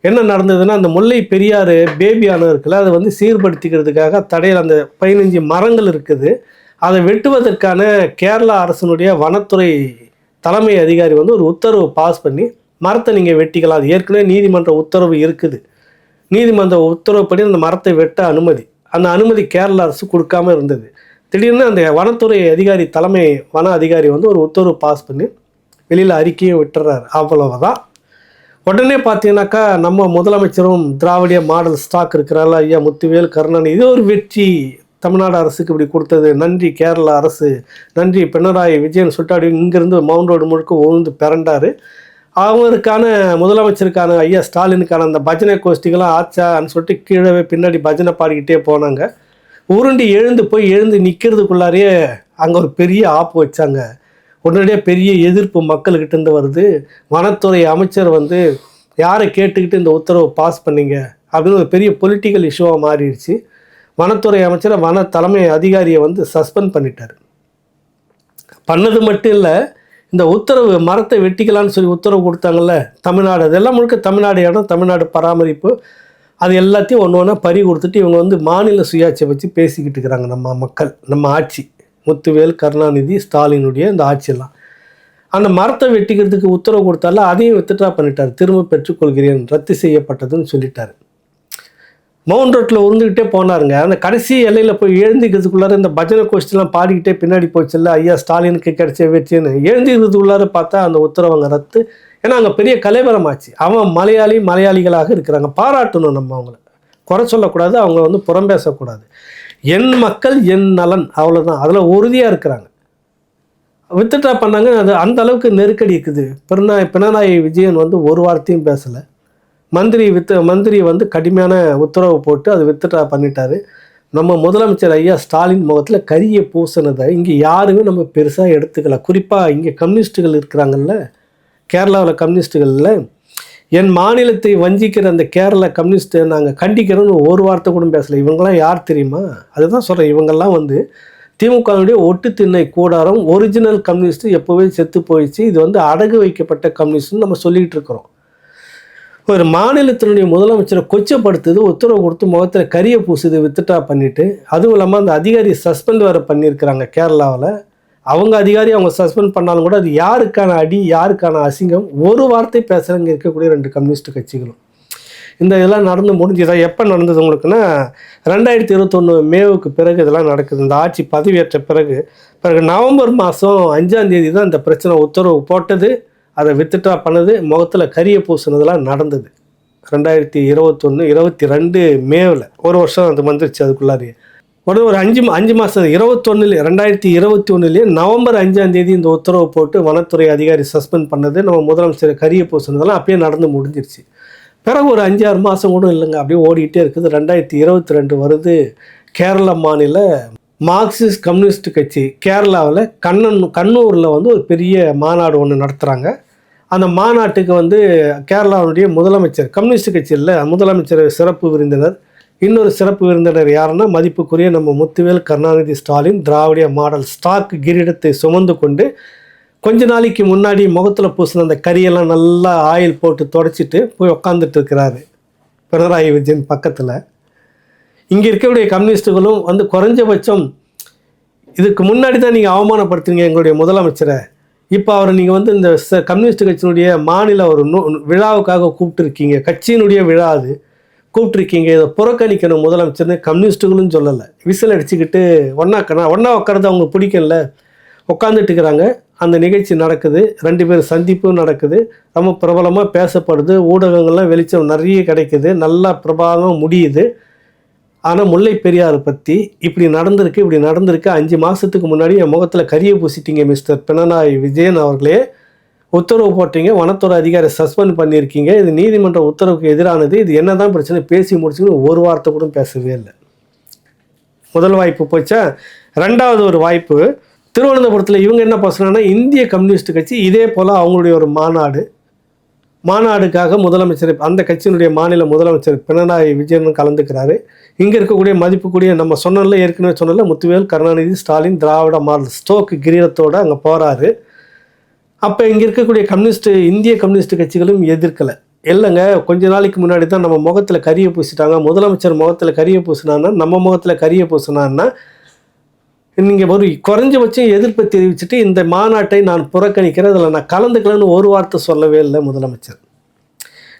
என்ன நடந்ததுன்னா, அந்த முல்லை பெரியாறு பேபி அணை இருக்குல்ல, அதை வந்து சீர்படுத்திக்கிறதுக்காக தடையில் அந்த 15 மரங்கள் இருக்குது. அதை வெட்டுவதற்கான கேரளா அரசனுடைய வனத்துறை தலைமை அதிகாரி வந்து ஒரு உத்தரவு பாஸ் பண்ணி மரத்தை நீங்கள் வெட்டிக்கலாம். அது ஏற்கனவே நீதிமன்ற உத்தரவு இருக்குது. நீதிமன்ற உத்தரவுப்படி அந்த மரத்தை வெட்ட அந்த அனுமதி கேரளா அரசு கொடுக்காம இருந்தது. திடீர்னு அந்த வனத்துறை அதிகாரி தலைமை வன அதிகாரி வந்து ஒரு உத்தரவு பாஸ் பண்ணி வெளியில் அறிக்கையை விட்டுறாரு. அவ்வளவுதான். உடனே பார்த்தீங்கன்னாக்கா நம்ம முதலமைச்சரும் திராவிடிய மாடல் ஸ்டாக் இருக்கிறாள் ஐயா முத்துவேல் கருணாநிதி, இது ஒரு வெற்றி தமிழ்நாடு அரசுக்கு இப்படி கொடுத்தது, நன்றி கேரளா அரசு, நன்றி பினராயி விஜயன் சொல்லிட்டு அப்படி இங்கேருந்து மவுண்ட் ரோடு முழுக்க உழுந்து பிறண்டாரு. அவருக்கான முதலமைச்சருக்கான ஐயா ஸ்டாலினுக்கான அந்த பஜனை கோஷ்டிகளாம் ஆச்சான்னு சொல்லிட்டு கீழே பின்னாடி பஜனை பாடிக்கிட்டே போனாங்க. உருண்டி எழுந்து நிற்கிறதுக்குள்ளாரையே அங்கே ஒரு பெரிய ஆப்பு வச்சாங்க. உடனடியாக பெரிய எதிர்ப்பு மக்கள்கிட்டேருந்து வருது. வனத்துறை அமைச்சர் வந்து யாரை கேட்டுக்கிட்டு இந்த உத்தரவை பாஸ் பண்ணீங்க அப்படின்னு ஒரு பெரிய பொலிட்டிக்கல் இஷ்யூவாக மாறிடுச்சு. வனத்துறை அமைச்சரை வன தலைமை அதிகாரியை வந்து சஸ்பெண்ட் பண்ணிட்டார். பண்ணது மட்டும் இல்லை, இந்த உத்தரவு மரத்தை வெட்டிக்கலான்னு சொல்லி உத்தரவு கொடுத்தாங்கல்ல தமிழ்நாடு, அதெல்லாம் முழுக்க தமிழ்நாடு இடம், தமிழ்நாடு பராமரிப்பு, அது எல்லாத்தையும் ஒன்று ஒன்றா பறி கொடுத்துட்டு இவங்க வந்து மாநில சுயாட்சியை வச்சு பேசிக்கிட்டு இருக்கிறாங்க நம்ம மக்கள், நம்ம ஆட்சி, முத்துவேல் கருணாநிதி ஸ்டாலினுடைய இந்த ஆட்சியெல்லாம். அந்த மரத்தை வெட்டிக்கிறதுக்கு உத்தரவு கொடுத்தால அதையும் வித்ட்ரா பண்ணிட்டார். திரும்ப பெற்றுக்கொள்கிறேன், ரத்து செய்யப்பட்டதுன்னு சொல்லிட்டாரு. மவுண்ட் ரோட்டில் உருந்துக்கிட்டே போனாருங்க. அந்த கடைசி எல்லையில் போய் எழுந்திக்கிறதுக்குள்ளார இந்த பஜனை கோஷ்டிலாம் பாடிக்கிட்டே பின்னாடி போச்சுல்ல, ஐயா ஸ்டாலினுக்கு கிடைச்ச வெற்றின்னு எழுந்திக்கிறதுக்குள்ளார பார்த்தா அந்த உத்தரவு அங்கே ரத்து. ஏன்னா அங்கே பெரிய கலைவரமாச்சு. அவன் மலையாளிகளாக இருக்கிறாங்க, பாராட்டணும் நம்ம அவங்கள, குறை சொல்லக்கூடாது, அவங்கள வந்து புறம் பேசக்கூடாது. என் மக்கள் என் நலன், அவ்வளோதான். அதில் உறுதியாக இருக்கிறாங்க. வித்ட்ரா பண்ணாங்க. அது அந்த அளவுக்கு நெருக்கடி இருக்குது. பினராயி விஜயன் வந்து ஒரு வார்த்தையும் பேசலை. மந்திரி வந்து கடுமையான உத்தரவு போட்டு அது வித்ட்ரா பண்ணிட்டாரு. நம்ம முதலமைச்சர் ஐயா ஸ்டாலின் முகத்தில் கரிய பூசினதை இங்கே யாருமே நம்ம பெருசாக எடுத்துக்கல. குறிப்பாக இங்கே கம்யூனிஸ்ட்டுகள் இருக்கிறாங்கல்ல, கேரளாவில் கம்யூனிஸ்ட்டுகளில் என் மாநிலத்தை வஞ்சிக்கிற அந்த கேரளா கம்யூனிஸ்ட்டை நாங்கள் கண்டிக்கிறோன்னு ஒரு வார்த்தை கூட பேசலை. இவங்கெல்லாம் யார் தெரியுமா? அதுதான் சொல்கிறேன். இவங்கெல்லாம் வந்து திமுகவுடைய ஒட்டு திண்ணை கூடாரம், ஒரிஜினல் கம்யூனிஸ்ட் எப்போவே செத்து போயிடுச்சு. இது வந்து அடகு வைக்கப்பட்ட கம்யூனிஸ்ட்னு நம்ம சொல்லிகிட்டு இருக்கிறோம். ஒரு மாநிலத்தினுடைய முதலமைச்சரை கொச்சப்படுத்துது, உத்தரவு கொடுத்து முகத்தில் கரிய பூசுது, வித்ட்ரா பண்ணிவிட்டு. அதுவும் இல்லாமல் அந்த அதிகாரி சஸ்பெண்ட் வேறு பண்ணியிருக்கிறாங்க கேரளாவில். அவங்க அதிகாரி அவங்க சஸ்பெண்ட் பண்ணாலும் கூட அது யாருக்கான அடி, யாருக்கான அசிங்கம்? ஒரு வார்த்தை பேசுகிறவங்க இருக்கக்கூடிய 2 கம்யூனிஸ்ட் கட்சிகளும். இந்த இதெல்லாம் நடந்து முடிஞ்சுதான். எப்போ நடந்தது உங்களுக்குன்னா 2021 மேவுக்கு பிறகு இதெல்லாம் நடக்குது. இந்த ஆட்சி பதவியேற்ற பிறகு நவம்பர் மாதம் 5ஆம் தேதி தான் இந்த பிரச்சனை உத்தரவு போட்டது, அதை வித்ட்ரா பண்ணது, முகத்தில் கரிய பூசினதெல்லாம் நடந்தது. 2022 மேவில் ஒரு வருஷம் அது வந்துருச்சு. அதுக்குள்ளாரியே உடனே ஒரு 5 மாதம் 2021 நவம்பர் 5ஆம் தேதி இந்த உத்தரவு போட்டு வனத்துறை அதிகாரி சஸ்பெண்ட் பண்ணது, நம்ம முதலமைச்சர் கரிய பூசினதெல்லாம் அப்பயே நடந்து முடிஞ்சிருச்சு. பிறகு ஒரு 5-6 மாதம் கூட இல்லைங்க, அப்படியே ஓடிக்கிட்டே இருக்குது. 2022 வருது. கேரள மாநில மார்க்சிஸ்ட் கம்யூனிஸ்ட் கட்சி கேரளாவில் கண்ணூரில் வந்து ஒரு பெரிய மாநாடு ஒன்று நடத்துகிறாங்க. அந்த மாநாட்டுக்கு வந்து கேரளாவுடைய முதலமைச்சர், கம்யூனிஸ்ட் கட்சியில் முதலமைச்சர் சிறப்பு விருந்தினர், இன்னொரு சிறப்பு விருந்தினர் யாருன்னா மதிப்புக்குரிய நம்ம முத்துவேல் கருணாநிதி ஸ்டாலின், திராவிட மாடல் ஸ்டாக் கிரீடத்தை சுமந்து கொண்டு கொஞ்ச நாளைக்கு முன்னாடி முகத்தில் பூசின அந்த கரியெல்லாம் நல்லா ஆயில் போட்டு தொடச்சிட்டு போய் உட்காந்துட்டு இருக்கிறாரு பினராயி விஜயன் பக்கத்தில். இங்கே இருக்கக்கூடிய கம்யூனிஸ்ட்டுகளும் வந்து குறைஞ்சபட்சம் இதுக்கு முன்னாடி தான் நீங்கள் அவமானப்படுத்துறீங்க எங்களுடைய முதலமைச்சரை, இப்போ அவரை நீங்கள் வந்து இந்த கம்யூனிஸ்ட் கட்சியினுடைய மாநில ஒரு விழாவுக்காக கூப்பிட்டுருக்கீங்க, கட்சியினுடைய விழா அது கூப்பிட்டுருக்கீங்க, இதை புறக்கணிக்கணும் முதலமைச்சர்னு கம்யூனிஸ்ட்டுகளும் சொல்லலை. விசில் அடிச்சுக்கிட்டு ஒன்றா உட்காரது அவங்க பிடிக்கல, உட்காந்துட்டு இருக்கிறாங்க. அந்த நிகழ்ச்சி நடக்குது, 2 பேர் சந்திப்பும் நடக்குது, ரொம்ப பிரபலமாக பேசப்படுது, ஊடகங்கள்லாம் வெளிச்சம் நிறைய கிடைக்குது, நல்லா பிரபாகம் முடியுது. ஆனால் முல்லை பெரியார் பற்றி இப்படி நடந்திருக்கு 5 மாதத்துக்கு முன்னாடி என் முகத்தில் கரிய பூசிட்டீங்க மிஸ்டர் பினராயி விஜயன் அவர்களே, உத்தரவு போட்டீங்க, வனத்துறை அதிகாரி சஸ்பெண்ட் பண்ணியிருக்கீங்க, இது நீதிமன்ற உத்தரவுக்கு எதிரானது, இது என்ன தான் பிரச்சனை பேசி முடிச்சுன்னு ஒரு வார்த்தை கூட பேசவே இல்லை. முதல் வாய்ப்பு போச்சா. 2வது ஒரு வாய்ப்பு திருவனந்தபுரத்தில் இவங்க என்ன பேசுகிறாங்கன்னா, இந்திய கம்யூனிஸ்ட் கட்சி இதே போல் அவங்களுடைய ஒரு மாநாடுக்காக முதலமைச்சர், அந்த கட்சியினுடைய மாநில முதலமைச்சர் பினராயி விஜயன் கலந்துக்கிறாரு. இங்கே இருக்கக்கூடிய மதிப்புக்கூடிய நம்ம ஏற்கனவே சொன்னல முத்துவேல் கருணாநிதி ஸ்டாலின் திராவிட மாடல் ஸ்டோக் கிரீடத்தோடு அங்கே போகிறாரு. அப்போ இங்கே இருக்கக்கூடிய இந்திய கம்யூனிஸ்ட் கட்சிகளும் எதிர்க்கலை. இல்லைங்க, கொஞ்ச நாளைக்கு முன்னாடி தான் நம்ம முகத்தில் கரிய பூசிட்டாங்க, முதலமைச்சர் முகத்தில் கரிய பூசினான்னா நம்ம முகத்தில் கரிய பூசினான்னா நீங்கள் ஒரு குறைஞ்சபட்சம் எதிர்ப்பை தெரிவிச்சுட்டு இந்த மாநாட்டை நான் புறக்கணிக்கிறேன், அதில் நான் கலந்துக்கலன்னு ஒரு வார்த்தை சொல்லவே இல்லை முதலமைச்சர்.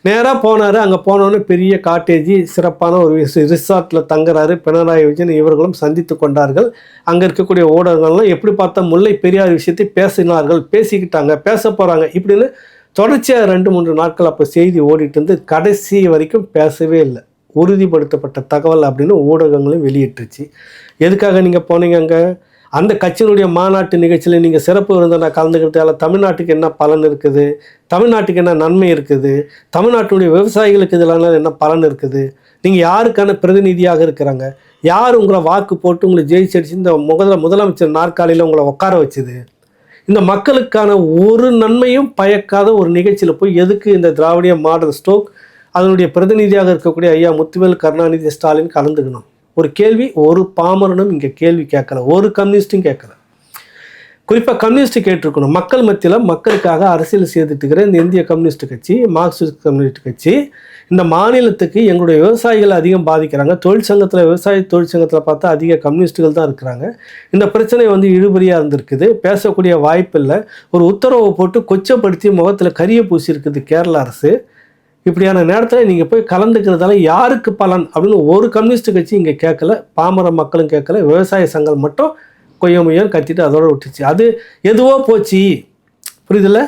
நேராக போனார். அங்கே போனோன்னே பெரிய காட்டேஜி, சிறப்பான ஒரு ரிசார்ட்டில் தங்குறாரு பினராயி விஜயன். இவர்களும் சந்தித்து கொண்டார்கள். அங்கே இருக்கக்கூடிய ஊடகங்கள்லாம் எப்படி பார்த்தா முல்லை பெரியார் விஷயத்தை பேசிக்கிட்டாங்க, பேச போகிறாங்க இப்படின்னு தொடர்ச்சியாக 2-3 நாட்கள் அப்போ செய்தி ஓடிட்டு இருந்து கடைசி வரைக்கும் பேசவே இல்லை. உறுதிப்படுத்தப்பட்ட தகவல் அப்படின்னு ஊடகங்களும் வெளியிட்டுருச்சு. எதுக்காக நீங்கள் போனீங்க அங்கே? அந்த கட்சியினுடைய மாநாட்டு நிகழ்ச்சியில் நீங்கள் சிறப்பு விருந்தினராக கலந்துக்கிறதால தமிழ்நாட்டுக்கு என்ன பலன் இருக்குது, தமிழ்நாட்டுக்கு என்ன நன்மை இருக்குது, தமிழ்நாட்டுடைய விவசாயிகளுக்கு இதெல்லாம் என்ன பலன் இருக்குது, நீங்கள் யாருக்கான பிரதிநிதியாக இருக்கிறாங்க, யார் உங்களை வாக்கு போட்டு உங்களை ஜெயிச்சடிச்சு இந்த முதலமைச்சர் நாற்காலியில் உங்களை உட்கார வச்சுது, இந்த மக்களுக்கான ஒரு நன்மையும் பயக்காத ஒரு நிகழ்ச்சியில் போய் எதுக்கு இந்த திராவிட மாடல் ஸ்டோக் அதனுடைய பிரதிநிதியாக இருக்கக்கூடிய ஐயா முத்துவேல் கருணாநிதி ஸ்டாலின் கலந்துக்கணும்? ஒரு கேள்வி ஒரு பாமரனும் இங்கே கேள்வி கேட்கல, ஒரு கம்யூனிஸ்ட்டும் கேட்கல. குறிப்பாக கம்யூனிஸ்ட் கேட்டிருக்கணும். மக்கள் மத்தியில் மக்களுக்காக அரசியல் செய்துட்டு இருக்கிற இந்த இந்திய கம்யூனிஸ்ட் கட்சி, மார்க்சிஸ்ட் கம்யூனிஸ்ட் கட்சி இந்த மாநிலத்துக்கு எங்களுடைய விவசாயிகள் அதிகம் பாதிக்கிறாங்க. விவசாய தொழிற்சங்கத்தில் பார்த்தா அதிக கம்யூனிஸ்ட்டுகள் தான் இருக்கிறாங்க. இந்த பிரச்சனை வந்து இழுபறியாக இருந்திருக்குது. பேசக்கூடிய வாய்ப்பு இல்லை. ஒரு உத்தரவை போட்டு கொச்சப்படுத்தி முகத்தில் கரிய பூசியிருக்குது கேரள அரசு. இப்படியான நேரத்தில் நீங்கள் போய் கலந்துக்கிறதால யாருக்கு பலன் அப்படின்னு ஒரு கம்யூனிஸ்ட் கட்சி இங்கே கேட்கல, பாமர மக்களும் கேட்கல. விவசாய சங்கம் மட்டும் கொய்யமையும் கத்திட்டு அதோட விட்டுச்சு. அது எதுவோ போச்சு, புரியுதில்ல,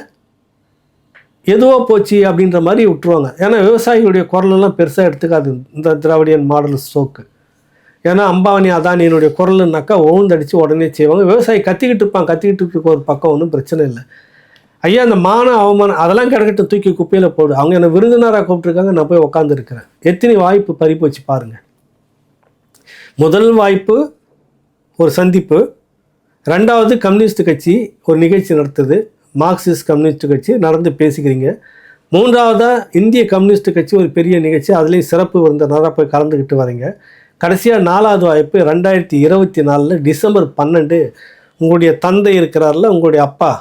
எதுவோ போச்சு அப்படின்ற மாதிரி விட்டுருவாங்க. ஏன்னா விவசாயிகளுடைய குரலெல்லாம் பெருசாக எடுத்துக்காது இந்த திராவிடியன் மாடல் ஸ்டோக்கு. ஏன்னா அம்பானி அதானியினுடைய குரல்னாக்கா உழுந்தடிச்சு உடனே செய்வாங்க. விவசாயி கத்திக்கிட்டு இருக்க ஒரு பக்கம் ஒன்றும் பிரச்சனை இல்லை. ஐயா அந்த அவமானம் அதெல்லாம் கிடக்கட்டும், தூக்கி குப்பையில் போடு. அவங்க என்னை விருந்தினராக கூப்பிட்டுருக்காங்க, நான் போய் உட்காந்துருக்கிறேன். எத்தனை வாய்ப்பு பறிப்பு வச்சு பாருங்கள். முதல் வாய்ப்பு ஒரு சந்திப்பு, ரெண்டாவது கம்யூனிஸ்ட் கட்சி ஒரு நிகழ்ச்சி நடத்துது, மார்க்சிஸ்ட் கம்யூனிஸ்ட் கட்சி நடந்து பேசிக்கிறீங்க. மூன்றாவதாக இந்திய கம்யூனிஸ்ட் கட்சி ஒரு பெரிய நிகழ்ச்சி, அதுலேயும் சிறப்பு விருந்தினராக போய் கலந்துக்கிட்டு வரீங்க. கடைசியாக நாலாவது வாய்ப்பு 2024 டிசம்பர் 12 உங்களுடைய தந்தை இருக்கிறார்ல, உங்களுடைய அப்பா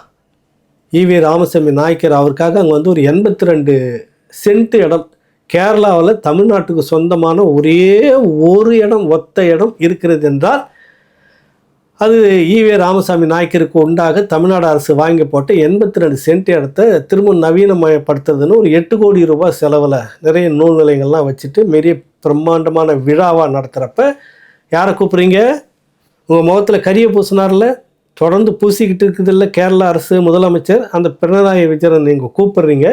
ஈவே ராமசாமி நாயக்கர், அவருக்காக அங்கே வந்து ஒரு 82 சென்ட் இடம் கேரளாவில் தமிழ்நாட்டுக்கு சொந்தமான ஒரே ஒரு இடம், ஒத்த இடம் இருக்கிறது என்றால் அது ஈவே ராமசாமி நாயக்கருக்கு உண்டாக தமிழ்நாடு அரசு வாங்கி போட்ட 82 சென்ட் இடத்த திரும்ப நவீனமயப்படுத்துறதுன்னு ஒரு 8 கோடி ரூபாய் செலவில் நிறைய நூல் நிலையங்கள்லாம் வச்சுட்டு பெரிய பிரம்மாண்டமான விழாவாக நடத்துகிறப்ப யாரை கூப்பிட்றீங்க? உங்கள் முகத்தில் கரிய பூசினார்ல, தொடர்ந்து பூசிக்கிட்டு இருக்குதில்ல கேரளா அரசு முதலமைச்சர், அந்த பினராயி விஜயனை நீங்கள் கூப்பிட்றீங்க.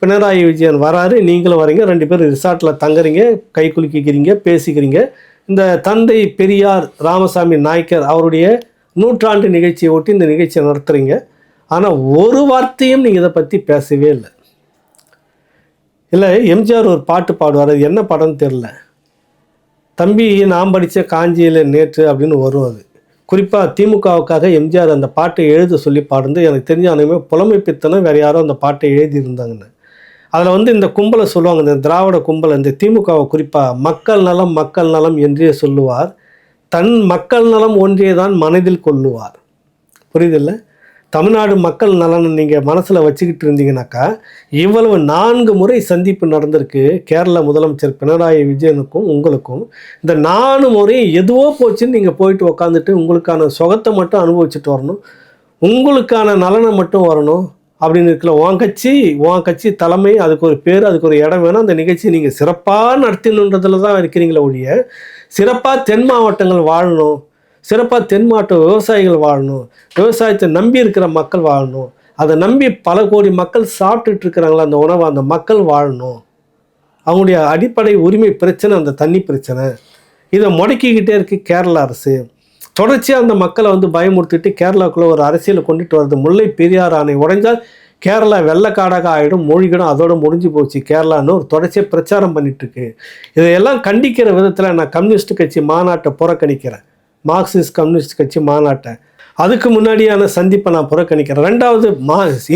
பினராயி விஜயன் வராரு, நீங்களும் வரீங்க, 2 பேரும் ரிசார்ட்டில் தங்குறீங்க, கை குலுக்கிக்கிறீங்க, பேசிக்கிறீங்க. இந்த தந்தை பெரியார் ராமசாமி நாயக்கர் அவருடைய 100ஆண்டு நிகழ்ச்சியை ஒட்டி இந்த நிகழ்ச்சியை நடத்துகிறீங்க. ஆனால் ஒரு வார்த்தையும் நீங்கள் இதை பற்றி பேசவே இல்லை. இல்லை, எம்ஜிஆர் ஒரு பாட்டு பாடுவார், அது என்ன படம்னு தெரில, தம்பி நான் படித்த காஞ்சியில் நேற்று அப்படின்னு வரும். அது குறிப்பாக திமுகவுக்காக எம்ஜிஆர் அந்த பாட்டை எழுத சொல்லி பாடுந்து எனக்கு தெரிஞ்ச அனைவருமே புலமை பித்தனை வேறு யாரோ அந்த பாட்டை எழுதியிருந்தாங்கன்னு. அதில் வந்து இந்த கும்பலை சொல்லுவாங்க, இந்த திராவிட கும்பலை, இந்த திமுகவை குறிப்பாக மக்கள் நலம் என்றே சொல்லுவார், தன் மக்கள் நலம் ஒன்றே தான் மனதில் கொள்ளுவார். புரியுதில்ல? தமிழ்நாடு மக்கள் நலனை நீங்கள் மனசில் வச்சுக்கிட்டு இருந்தீங்கன்னாக்கா இவ்வளவு 4 முறை சந்திப்பு நடந்திருக்கு கேரள முதலமைச்சர் பினராயி விஜயனுக்கும் உங்களுக்கும். இந்த 4 முறை எதுவோ போச்சுன்னு நீங்கள் போயிட்டு உக்காந்துட்டு உங்களுக்கான சுகத்தை மட்டும் அனுபவிச்சுட்டு வரணும், உங்களுக்கான நலனை மட்டும் வரணும் அப்படின்னு இருக்கல. உன் கட்சி தலைமை, அதுக்கு ஒரு பேர், அதுக்கு ஒரு இடம் வேணும். அந்த நிகழ்ச்சி நீங்கள் சிறப்பாக நடத்தணுன்றதுல தான் இருக்கிறீங்களே ஒழிய சிறப்பாக தென் மாவட்டங்கள் வாழணும், சிறப்பாக தென் மாவட்ட விவசாயிகள் வாழணும், விவசாயத்தை நம்பி இருக்கிற மக்கள் வாழணும், அதை நம்பி பல கோடி மக்கள் சாப்பிட்டுட்டு இருக்கிறாங்களா அந்த உணவை, அந்த மக்கள் வாழணும். அவங்களுடைய அடிப்படை உரிமை பிரச்சனை அந்த தண்ணி பிரச்சனை. இதை முடக்கிக்கிட்டே இருக்குது கேரளா அரசு. தொடர்ச்சியாக அந்த மக்களை வந்து பயமுறுத்திட்டு கேரளாவுக்குள்ளே ஒரு அரசியலை கொண்டுட்டு வருது. முல்லை பெரியார் அணை உடைஞ்சால் கேரளா வெள்ளக்காடாக ஆகிடும், மூழ்கிடும், அதோட முடிஞ்சு போச்சு கேரளான்னு ஒரு தொடர்ச்சியாக பிரச்சாரம் பண்ணிட்டுருக்கு. இதையெல்லாம் கண்டிக்கிற விதத்தில் நான் கம்யூனிஸ்ட் கட்சி மாநாட்டை புறக்கணிக்கிறேன், மார்க்சிஸ்ட் கம்யூனிஸ்ட் கட்சி மாநாட்டை. அதுக்கு முன்னாடியான சந்திப்பை நான் புறக்கணிக்கிறேன். ரெண்டாவது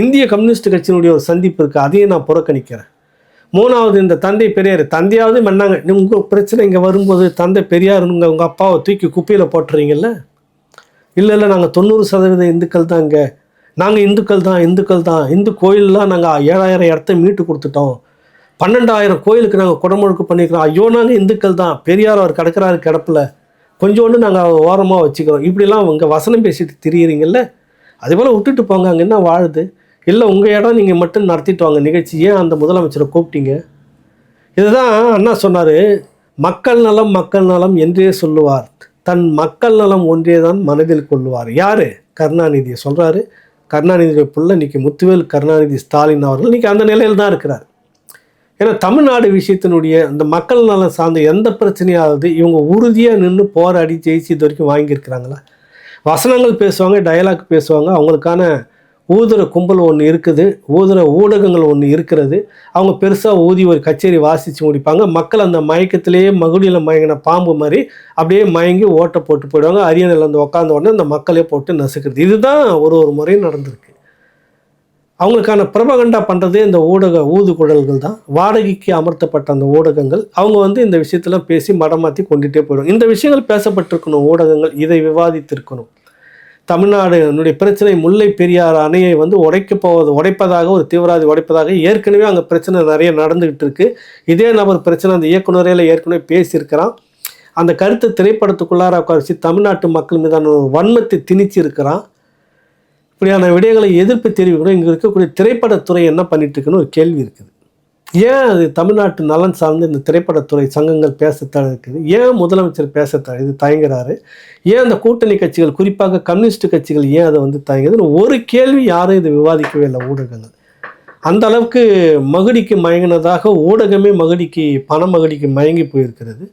இந்திய கம்யூனிஸ்ட் கட்சியினுடைய ஒரு சந்திப்பு இருக்குது, அதையும் நான் புறக்கணிக்கிறேன். மூணாவது இந்த தந்தை பெரியார், தந்தையாவது மன்னாங்க, உங்கள் பிரச்சனை இங்கே வரும்போது தந்தை பெரியார் உங்கள் அப்பாவை தூக்கி குப்பையில் போட்டுறீங்கல்ல. இல்லை நாங்கள் 90% இந்துக்கள் தான், இங்கே நாங்கள் இந்துக்கள் தான், இந்து கோயிலெலாம் நாங்கள் 7000 இடத்த மீட்டு கொடுத்துட்டோம், 12,000 கோயிலுக்கு நாங்கள் குடமுழுக்கு பண்ணிக்கிறோம், ஐயோ நாங்கள் இந்துக்கள் தான், பெரியார் அவர் கிடக்கிறாரு கிடப்பில், கொஞ்சோண்டு நாங்கள் ஓரமாக வச்சுக்கிறோம், இப்படிலாம் உங்கள் வசனம் பேசிட்டு திரியிறீங்கல்ல. அதேபோல் விட்டுட்டு போங்க, அங்கே என்ன வாழுது. இல்லை உங்கள் இடம் நீங்கள் மட்டும் நடத்திட்டு வாங்க நிகழ்ச்சி, ஏன் அந்த முதலமைச்சரை கூப்பிட்டீங்க? இதுதான் அண்ணா சொன்னார், மக்கள் நலம் என்றே சொல்லுவார், தன் மக்கள் நலம் ஒன்றே தான் மனதில் கொள்ளுவார். யார்? கருணாநிதியை சொல்கிறாரு. கருணாநிதியுடைய புள்ள இன்றைக்கி முத்துவேல் கருணாநிதி ஸ்டாலின் அவர்கள் இன்றைக்கி அந்த நிலையில் தான் இருக்கிறார். ஏன்னா தமிழ்நாடு விஷயத்தினுடைய இந்த மக்கள் நலம் சார்ந்த எந்த பிரச்சனையாவது இவங்க உறுதியாக நின்று போராடி ஜெயிச்சு இது வரைக்கும் வாங்கியிருக்கிறாங்களா? வசனங்கள் பேசுவாங்க, டயலாக் பேசுவாங்க, அவங்களுக்கான ஊதுற கும்பல் ஒன்று இருக்குது, ஊதுற ஊடகங்கள் ஒன்று இருக்கிறது. அவங்க பெருசாக ஊதி ஒரு கச்சேரி வாசித்து முடிப்பாங்க. மக்கள் அந்த மயக்கத்திலேயே மகுடியில் மயங்கின பாம்பு மாதிரி அப்படியே மயங்கி ஓட்டை போட்டு போயிடுவாங்க. அரியணையில் வந்து உட்காந்த உடனே அந்த மக்களே போட்டு நசுக்கிறது. இதுதான் ஒரு முறையும் நடந்திருக்கு. அவங்களுக்கான பிரபகண்டா பண்ணுறதே இந்த ஊதுகுழல்கள் தான், வாடகைக்கு அமர்த்தப்பட்ட அந்த ஊடகங்கள். அவங்க வந்து இந்த விஷயத்தெல்லாம் பேசி மடமாற்றி கொண்டுகிட்டே போயிடும். இந்த விஷயங்கள் பேசப்பட்டிருக்கணும், ஊடகங்கள் இதை விவாதித்திருக்கணும். தமிழ்நாடுனுடைய பிரச்சனை முல்லை பெரியாறு அணையை வந்து உடைப்பதாக ஒரு தீவிரவாதி உடைப்பதாக ஏற்கனவே அங்கே பிரச்சனை நிறைய நடந்துகிட்டு இருக்கு. இதே நபர் பிரச்சனை அந்த இயக்குநரையில் ஏற்கனவே பேசியிருக்கிறான். அந்த கருத்தை திரைப்படத்துக்குள்ளார உட்காரிச்சு தமிழ்நாட்டு மக்கள் மீதான ஒரு வன்மத்தை திணிச்சு இருக்கிறான். இப்படியான விடயங்களை எதிர்ப்பு தெரிவிக்கணும். இங்கே இருக்கக்கூடிய திரைப்படத்துறை என்ன பண்ணிட்டு இருக்குன்னு ஒரு கேள்வி இருக்குது. ஏன் அது தமிழ்நாட்டு நலன் சார்ந்து இந்த திரைப்படத்துறை சங்கங்கள் பேசத்தான் இருக்குது? ஏன் முதலமைச்சர் இது தயங்குறாரு? ஏன் அந்த கூட்டணி கட்சிகள் குறிப்பாக கம்யூனிஸ்ட் கட்சிகள் ஏன் அதை வந்து தயங்குதுன்னு ஒரு கேள்வி யாரும் இதை விவாதிக்கவே இல்லை. ஊடகங்கள் அந்த அளவுக்கு மகுடிக்கு மயங்கினதாக ஊடகமே பண மகுடிக்கு மயங்கி போயிருக்கிறது.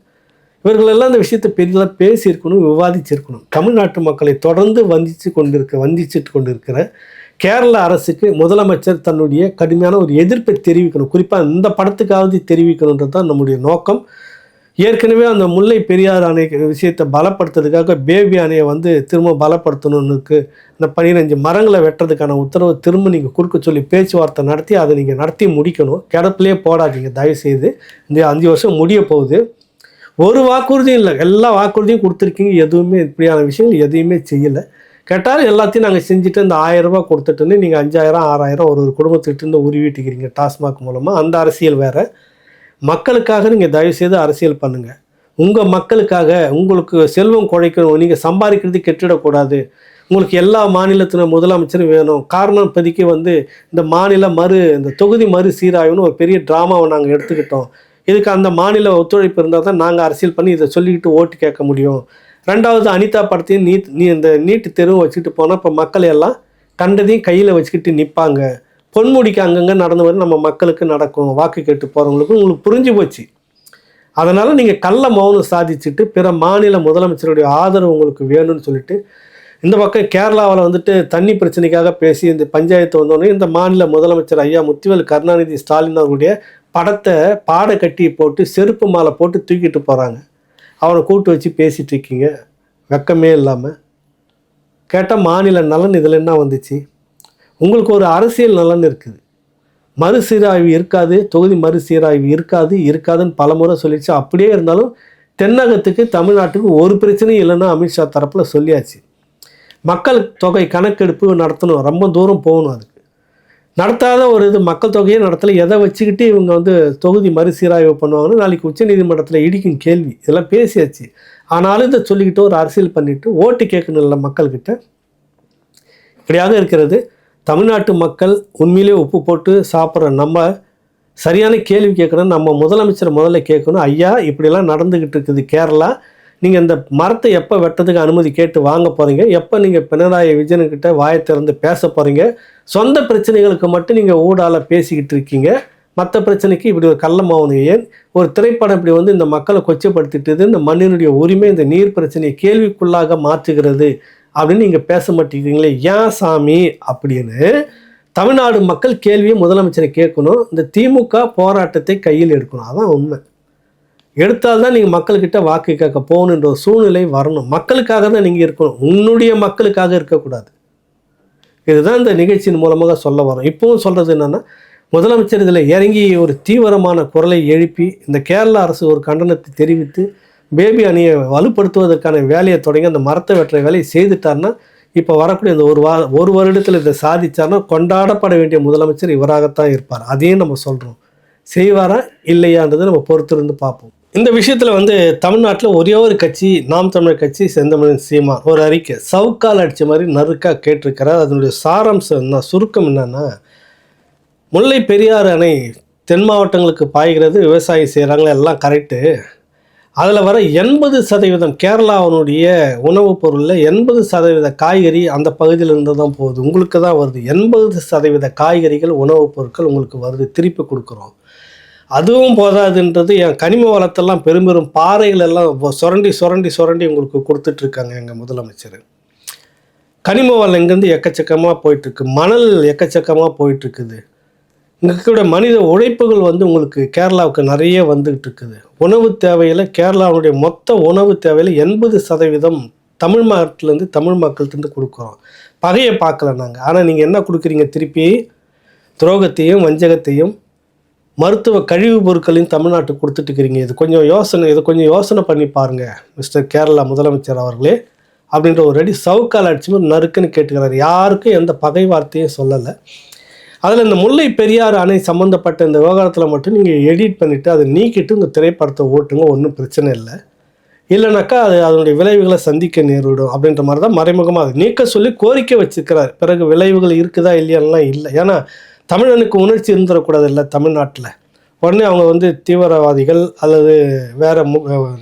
இவர்களெல்லாம் இந்த விஷயத்தை பெரிதாக பேசியிருக்கணும், விவாதிச்சிருக்கணும். தமிழ்நாட்டு மக்களை தொடர்ந்து வஞ்சிச்சுட்டு கொண்டிருக்கிற கேரள அரசுக்கு முதலமைச்சர் தன்னுடைய கடுமையான ஒரு எதிர்ப்பை தெரிவிக்கணும். குறிப்பாக இந்த படத்துக்காவது தெரிவிக்கணுன்றது தான் நம்முடைய நோக்கம். ஏற்கனவே அந்த முல்லை பெரியாறு அணை விஷயத்தை பலப்படுத்துறதுக்காக பேபி அணையை வந்து திரும்ப பலப்படுத்தணுன்னுக்கு இந்த 15 மரங்களை வெட்டுறதுக்கான உத்தரவு திரும்ப நீங்கள் கொடுக்க சொல்லி பேச்சுவார்த்தை நடத்தி அதை நீங்கள் நடத்தி முடிக்கணும். கிடப்பிலே போடாதீங்க தயவுசெய்து. இந்த 5 வருஷம் முடிய போகுது. ஒரு வாக்குறுதியும் இல்லை, எல்லா வாக்குறுதியும் கொடுத்துருக்கீங்க. எதுவுமே இப்படியான விஷயங்கள் எதையுமே செய்யலை. கேட்டாலும் எல்லாத்தையும் நாங்கள் செஞ்சுட்டு இந்த 1000 ரூபா கொடுத்துட்டுன்னு நீங்கள் 5000 6000 ஒரு குடும்பத்துக்கிட்ட உருவிட்டுக்கிறீங்க டாஸ்மாக் மூலமாக. அந்த அரசியல் வேறு. மக்களுக்காக நீங்கள் தயவுசெய்து அரசியல் பண்ணுங்கள். உங்கள் மக்களுக்காக உங்களுக்கு செல்வம் குழைக்கணும், நீங்கள் சம்பாதிக்கிறது கெட்டிடக்கூடாது. உங்களுக்கு எல்லா மாநிலத்தின முதலமைச்சரும் வேணும். காரணம் இப்போதைக்கு வந்து இந்த தொகுதி மறு சீராய்வுன்னு ஒரு பெரிய ட்ராமாவை நாங்கள் எடுத்துக்கிட்டோம். இதுக்கு அந்த மாநில ஒத்துழைப்பு இருந்தால் தான் நாங்கள் அரசியல் பண்ணி இதை சொல்லிக்கிட்டு ஓட்டு கேட்க முடியும். ரெண்டாவது, அனிதா படத்தையும் இந்த நீட்டு தெருவை வச்சுக்கிட்டு போனால் இப்போ மக்கள் எல்லாம் கண்டதையும் கையில் வச்சுக்கிட்டு நிற்பாங்க. பொன்முடிக்கு அங்கங்கே நடந்து வர நம்ம மக்களுக்கு நடக்கும். வாக்கு கேட்டு போகிறவங்களுக்கும் உங்களுக்கு புரிஞ்சு போச்சு. அதனால் நீங்கள் கள்ள மௌனம் சாதிச்சுட்டு பிற மாநில முதலமைச்சருடைய ஆதரவு உங்களுக்கு வேணும்னு சொல்லிட்டு இந்த பக்கம் கேரளாவில் வந்துட்டு தண்ணி பிரச்சனைக்காக பேசி இந்த பஞ்சாயத்து வந்தோடனே இந்த மாநில முதலமைச்சர் ஐயா முத்துவேல் கருணாநிதி ஸ்டாலின் அவர்களுடைய படத்தை பாட கட்டி போட்டு செருப்பு மாலை போட்டு தூக்கிட்டு போகிறாங்க. அவனை கூப்பிட்டு வச்சு பேசிகிட்டு இருக்கீங்க வெக்கமே இல்லாமல். கேட்டால் மாநில நலன் இதில் என்ன வந்துச்சு? உங்களுக்கு ஒரு அரசியல் நலன் இருக்குது. மறுசீராய்வு இருக்காது, தொகுதி மறுசீராய்வு இருக்காதுன்னு பலமுறை சொல்லிடுச்சு. அப்படியே இருந்தாலும் தென்னகத்துக்கு தமிழ்நாட்டுக்கு ஒரு பிரச்சனையும் இல்லைன்னா அமித்ஷா தரப்பில் சொல்லியாச்சு. மக்கள் தொகை கணக்கெடுப்பு நடத்தணும், ரொம்ப தூரம் போகணும். அதுக்கு நடத்தாத ஒரு மக்கள் தொகையை நடத்தலை. எதை வச்சுக்கிட்டு இவங்க வந்து தொகுதி மறுசீராய்வு பண்ணுவாங்கன்னு நாளைக்கு உச்சநீதிமன்றத்தில் இடிக்கும் கேள்வி. இதெல்லாம் பேசியாச்சு. ஆனாலும் இதை சொல்லிக்கிட்டு ஒரு அரசியல் பண்ணிவிட்டு ஓட்டு கேட்கணும் இல்லை மக்கள்கிட்ட. இப்படியாக இருக்கிறது. தமிழ்நாட்டு மக்கள் உண்மையிலே உப்பு போட்டு சாப்பிட்ற நம்ம சரியான கேள்வி கேட்கணும். நம்ம முதலமைச்சர் முதல்ல கேட்கணும், ஐயா இப்படிலாம் நடந்துக்கிட்டு இருக்குது கேரளா, நீங்கள் இந்த மரத்தை எப்போ வெட்டதுக்கு அனுமதி கேட்டு வாங்க போகிறீங்க? எப்போ நீங்கள் பினராயி விஜயன்கிட்ட வாயை திறந்து பேச போகிறீங்க? சொந்த பிரச்சனைகளுக்கு மட்டும் நீங்கள் ஊடால பேசிக்கிட்டு இருக்கீங்க, மற்ற பிரச்சனைக்கு இப்படி ஒரு கள்ள மௌனம் ஏன்? ஒரு திரைப்படம் இப்படி வந்து இந்த மக்களை கொச்சப்படுத்திட்டு இந்த மண்ணினுடைய உரிமை இந்த நீர் பிரச்சனையை கேள்விக்குள்ளாக மாற்றுகிறது அப்படின்னு நீங்கள் பேச மாட்டேங்கிறீங்களே, ஏன் சாமி அப்படின்னு தமிழ்நாடு மக்கள் கேள்வியை முதலமைச்சரை கேட்கணும். இந்த திமுக போராட்டத்தை கையில் எடுக்கணும். அதான் உண்மை. எடுத்தால்தான் நீங்கள் மக்கள்கிட்ட வாக்கு கேட்க போகணுன்ற ஒரு சூழ்நிலை வரணும். மக்களுக்காக தான் நீங்கள் இருக்கணும், உன்னுடைய மக்களுக்காக இருக்கக்கூடாது. இதுதான் இந்த நிகழ்ச்சியின் மூலமாக சொல்ல வரோம். இப்பவும் சொல்கிறது என்னென்னா, முதலமைச்சர் இதில் இறங்கி ஒரு தீவிரமான குரலை எழுப்பி இந்த கேரளா அரசு ஒரு கண்டனத்தை தெரிவித்து பேபி அணியை வலுப்படுத்துவதற்கான வேலையை தொடங்கி அந்த மரத்தை வெட்டுற வேலையை செய்துட்டார்னா, இப்போ வரக்கூடிய இந்த ஒரு வருடத்தில் இதை சாதிச்சார்னா கொண்டாடப்பட வேண்டிய முதலமைச்சர் இவராகத்தான் இருப்பார். அதையும் நம்ம சொல்கிறோம். செய்வாரா இல்லையான்றதை நம்ம பொறுத்திருந்து பார்ப்போம். இந்த விஷயத்தில் வந்து தமிழ்நாட்டில் ஒரே ஒரு கட்சி, நாம் தமிழர் கட்சி, செந்தமிழன் சீமான் ஒரு அறிக்கை சவுக்கால் அடித்த மாதிரி நறுக்காக கேட்டிருக்கிறார். அதனுடைய சாராம்சம் சுருக்கம் என்னன்னா, முல்லை பெரியாறு அணை தென் மாவட்டங்களுக்கு பாய்கிறது, விவசாயம் செய்கிறாங்களே எல்லாம் கரெக்டு. அதில் வர 80% கேரளாவினுடைய உணவுப் பொருளில் 80% காய்கறி அந்த பகுதியில் இருந்து தான் போகுது, உங்களுக்கு தான் வருது. 80% காய்கறிகள் உணவுப் பொருட்கள் உங்களுக்கு வருது, திருப்பி கொடுக்குறோம். அதுவும் போதாதுன்றது என் கனிம வளத்தெல்லாம் பெரும்பெரும் பாறைகள் எல்லாம் சுரண்டி சுரண்டி சுரண்டி உங்களுக்கு கொடுத்துட்ருக்காங்க எங்கள் முதலமைச்சர். கனிம வளம் இங்கேருந்து எக்கச்சக்கமாக போயிட்டுருக்கு, மணல் எக்கச்சக்கமாக போயிட்டுருக்குது. இங்கே கூட மனித உழைப்புகள் வந்து உங்களுக்கு கேரளாவுக்கு நிறைய வந்துக்கிட்டு இருக்குது. உணவு தேவையில் கேரளாவுடைய மொத்த உணவு தேவையில் 80% தமிழ் நாட்டிலேருந்து தமிழ் மக்கள்கிட்ட கொடுக்குறோம். பகையை பார்க்கல நாங்கள். ஆனால் நீங்கள் என்ன கொடுக்குறீங்க? திருப்பி துரோகத்தையும் வஞ்சகத்தையும் மருத்துவ கழிவுப் பொருட்களையும் தமிழ்நாட்டுக்கு கொடுத்துட்டு இருக்கிறீங்க. இது கொஞ்சம் யோசனை பண்ணி பாருங்கள் மிஸ்டர் கேரளா முதலமைச்சர் அவர்களே. அப்படின்ற ஒரு அடி சவுக்கால் அடிச்சு நறுக்குன்னு கேட்டுக்கிறாரு. யாருக்கும் எந்த பகை வார்த்தையும் சொல்லலை. அதில் இந்த முல்லை பெரியாறு அணை சம்மந்தப்பட்ட இந்த விவகாரத்தில் மட்டும் நீங்கள் எடிட் பண்ணிவிட்டு அதை நீக்கிட்டு இந்த திரைப்படத்தை ஓட்டுங்க, ஒன்றும் பிரச்சனை இல்லை. இல்லைனாக்கா அது அதனுடைய விளைவுகளை சந்திக்க நேரிடும் அப்படின்ற மாதிரி தான் மறைமுகமாக அதை நீக்க சொல்லி கோரிக்கை வச்சுருக்கிறார். பிறகு விளைவுகள் இருக்குதா இல்லையாலாம் இல்லை. ஏன்னா தமிழனுக்கு உணர்ச்சி இருந்துடக்கூடாது இல்லை தமிழ்நாட்டில். உடனே அவங்க தீவிரவாதிகள் அல்லது வேறு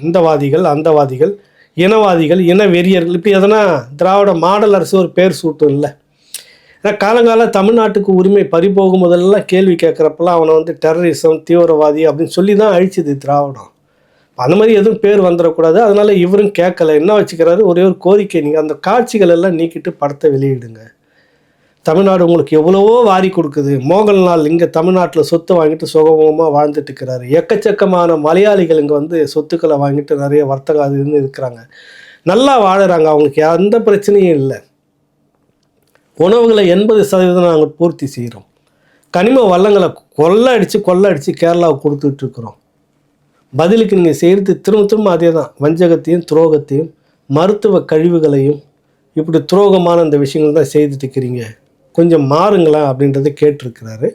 இந்தவாதிகள் அந்தவாதிகள் இனவாதிகள் இன வெறியர்கள் இப்படி எதனா திராவிட மாடல் அரசு ஒரு பேர் சூட்டும் இல்லை. ஏன்னா காலங்கால தமிழ்நாட்டுக்கு உரிமை பறிபோகும் முதல்லாம் கேள்வி கேட்குறப்பெல்லாம் அவனை டெரரிசம் தீவிரவாதி அப்படின்னு சொல்லி தான் அழிச்சுது திராவிடம். அந்த மாதிரி எதுவும் பேர் வந்துடக்கூடாது. அதனால் இவரும் கேட்கலை. என்ன வச்சுக்கிறாரு, ஒரே ஒரு கோரிக்கை, நீங்கள் அந்த காட்சிகள் எல்லாம் நீக்கிட்டு படத்தை வெளியிடுங்க. தமிழ்நாடு உங்களுக்கு எவ்வளவோ வாரி கொடுக்குது. மோகன்லால் இங்கே தமிழ்நாட்டில் சொத்து வாங்கிட்டு சுகமமாக வாழ்ந்துட்டு இருக்கிறாரு. எக்கச்சக்கமான மலையாளிகள் இங்கே சொத்துக்களை வாங்கிட்டு நிறைய வர்த்தக அது இருக்கிறாங்க, நல்லா வாழுறாங்க, அவங்களுக்கு எந்த பிரச்சனையும் இல்லை. உணவுகளை 80% நாங்கள் பூர்த்தி செய்கிறோம். கனிம வளங்களை கொள்ளை அடித்து கேரளாவுக்கு கொடுத்துட்ருக்குறோம். பதிலுக்கு நீங்கள் செய்கிறது திரும்ப அதே தான், வஞ்சகத்தையும் துரோகத்தையும் மருத்துவ கழிவுகளையும் இப்படி துரோகமான அந்த விஷயங்கள் தான் செய்துட்டு இருக்கிறீங்க, கொஞ்சம் மாறுங்களா அப்படின்றத கேட்டிருக்கிறாரு.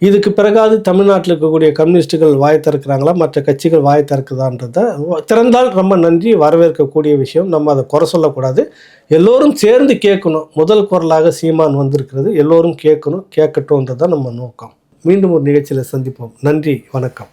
இதுக்கு பிறகாவது தமிழ்நாட்டில் இருக்கக்கூடிய கம்யூனிஸ்ட்டுகள் வாய் திறக்கிறாங்களா, மற்ற கட்சிகள் வாய் திறக்குதான்றத திறந்தால் ரொம்ப நன்றி, வரவேற்கக்கூடிய விஷயம். நம்ம அதை குறை சொல்லக்கூடாது, எல்லோரும் சேர்ந்து கேட்கணும். முதல் குரலாக சீமான் வந்திருக்கிறது, எல்லோரும் கேட்கணும், கேட்கட்டும்ன்றது தான் நம்ம நோக்கம். மீண்டும் ஒரு நிகழ்ச்சியில் சந்திப்போம். நன்றி, வணக்கம்.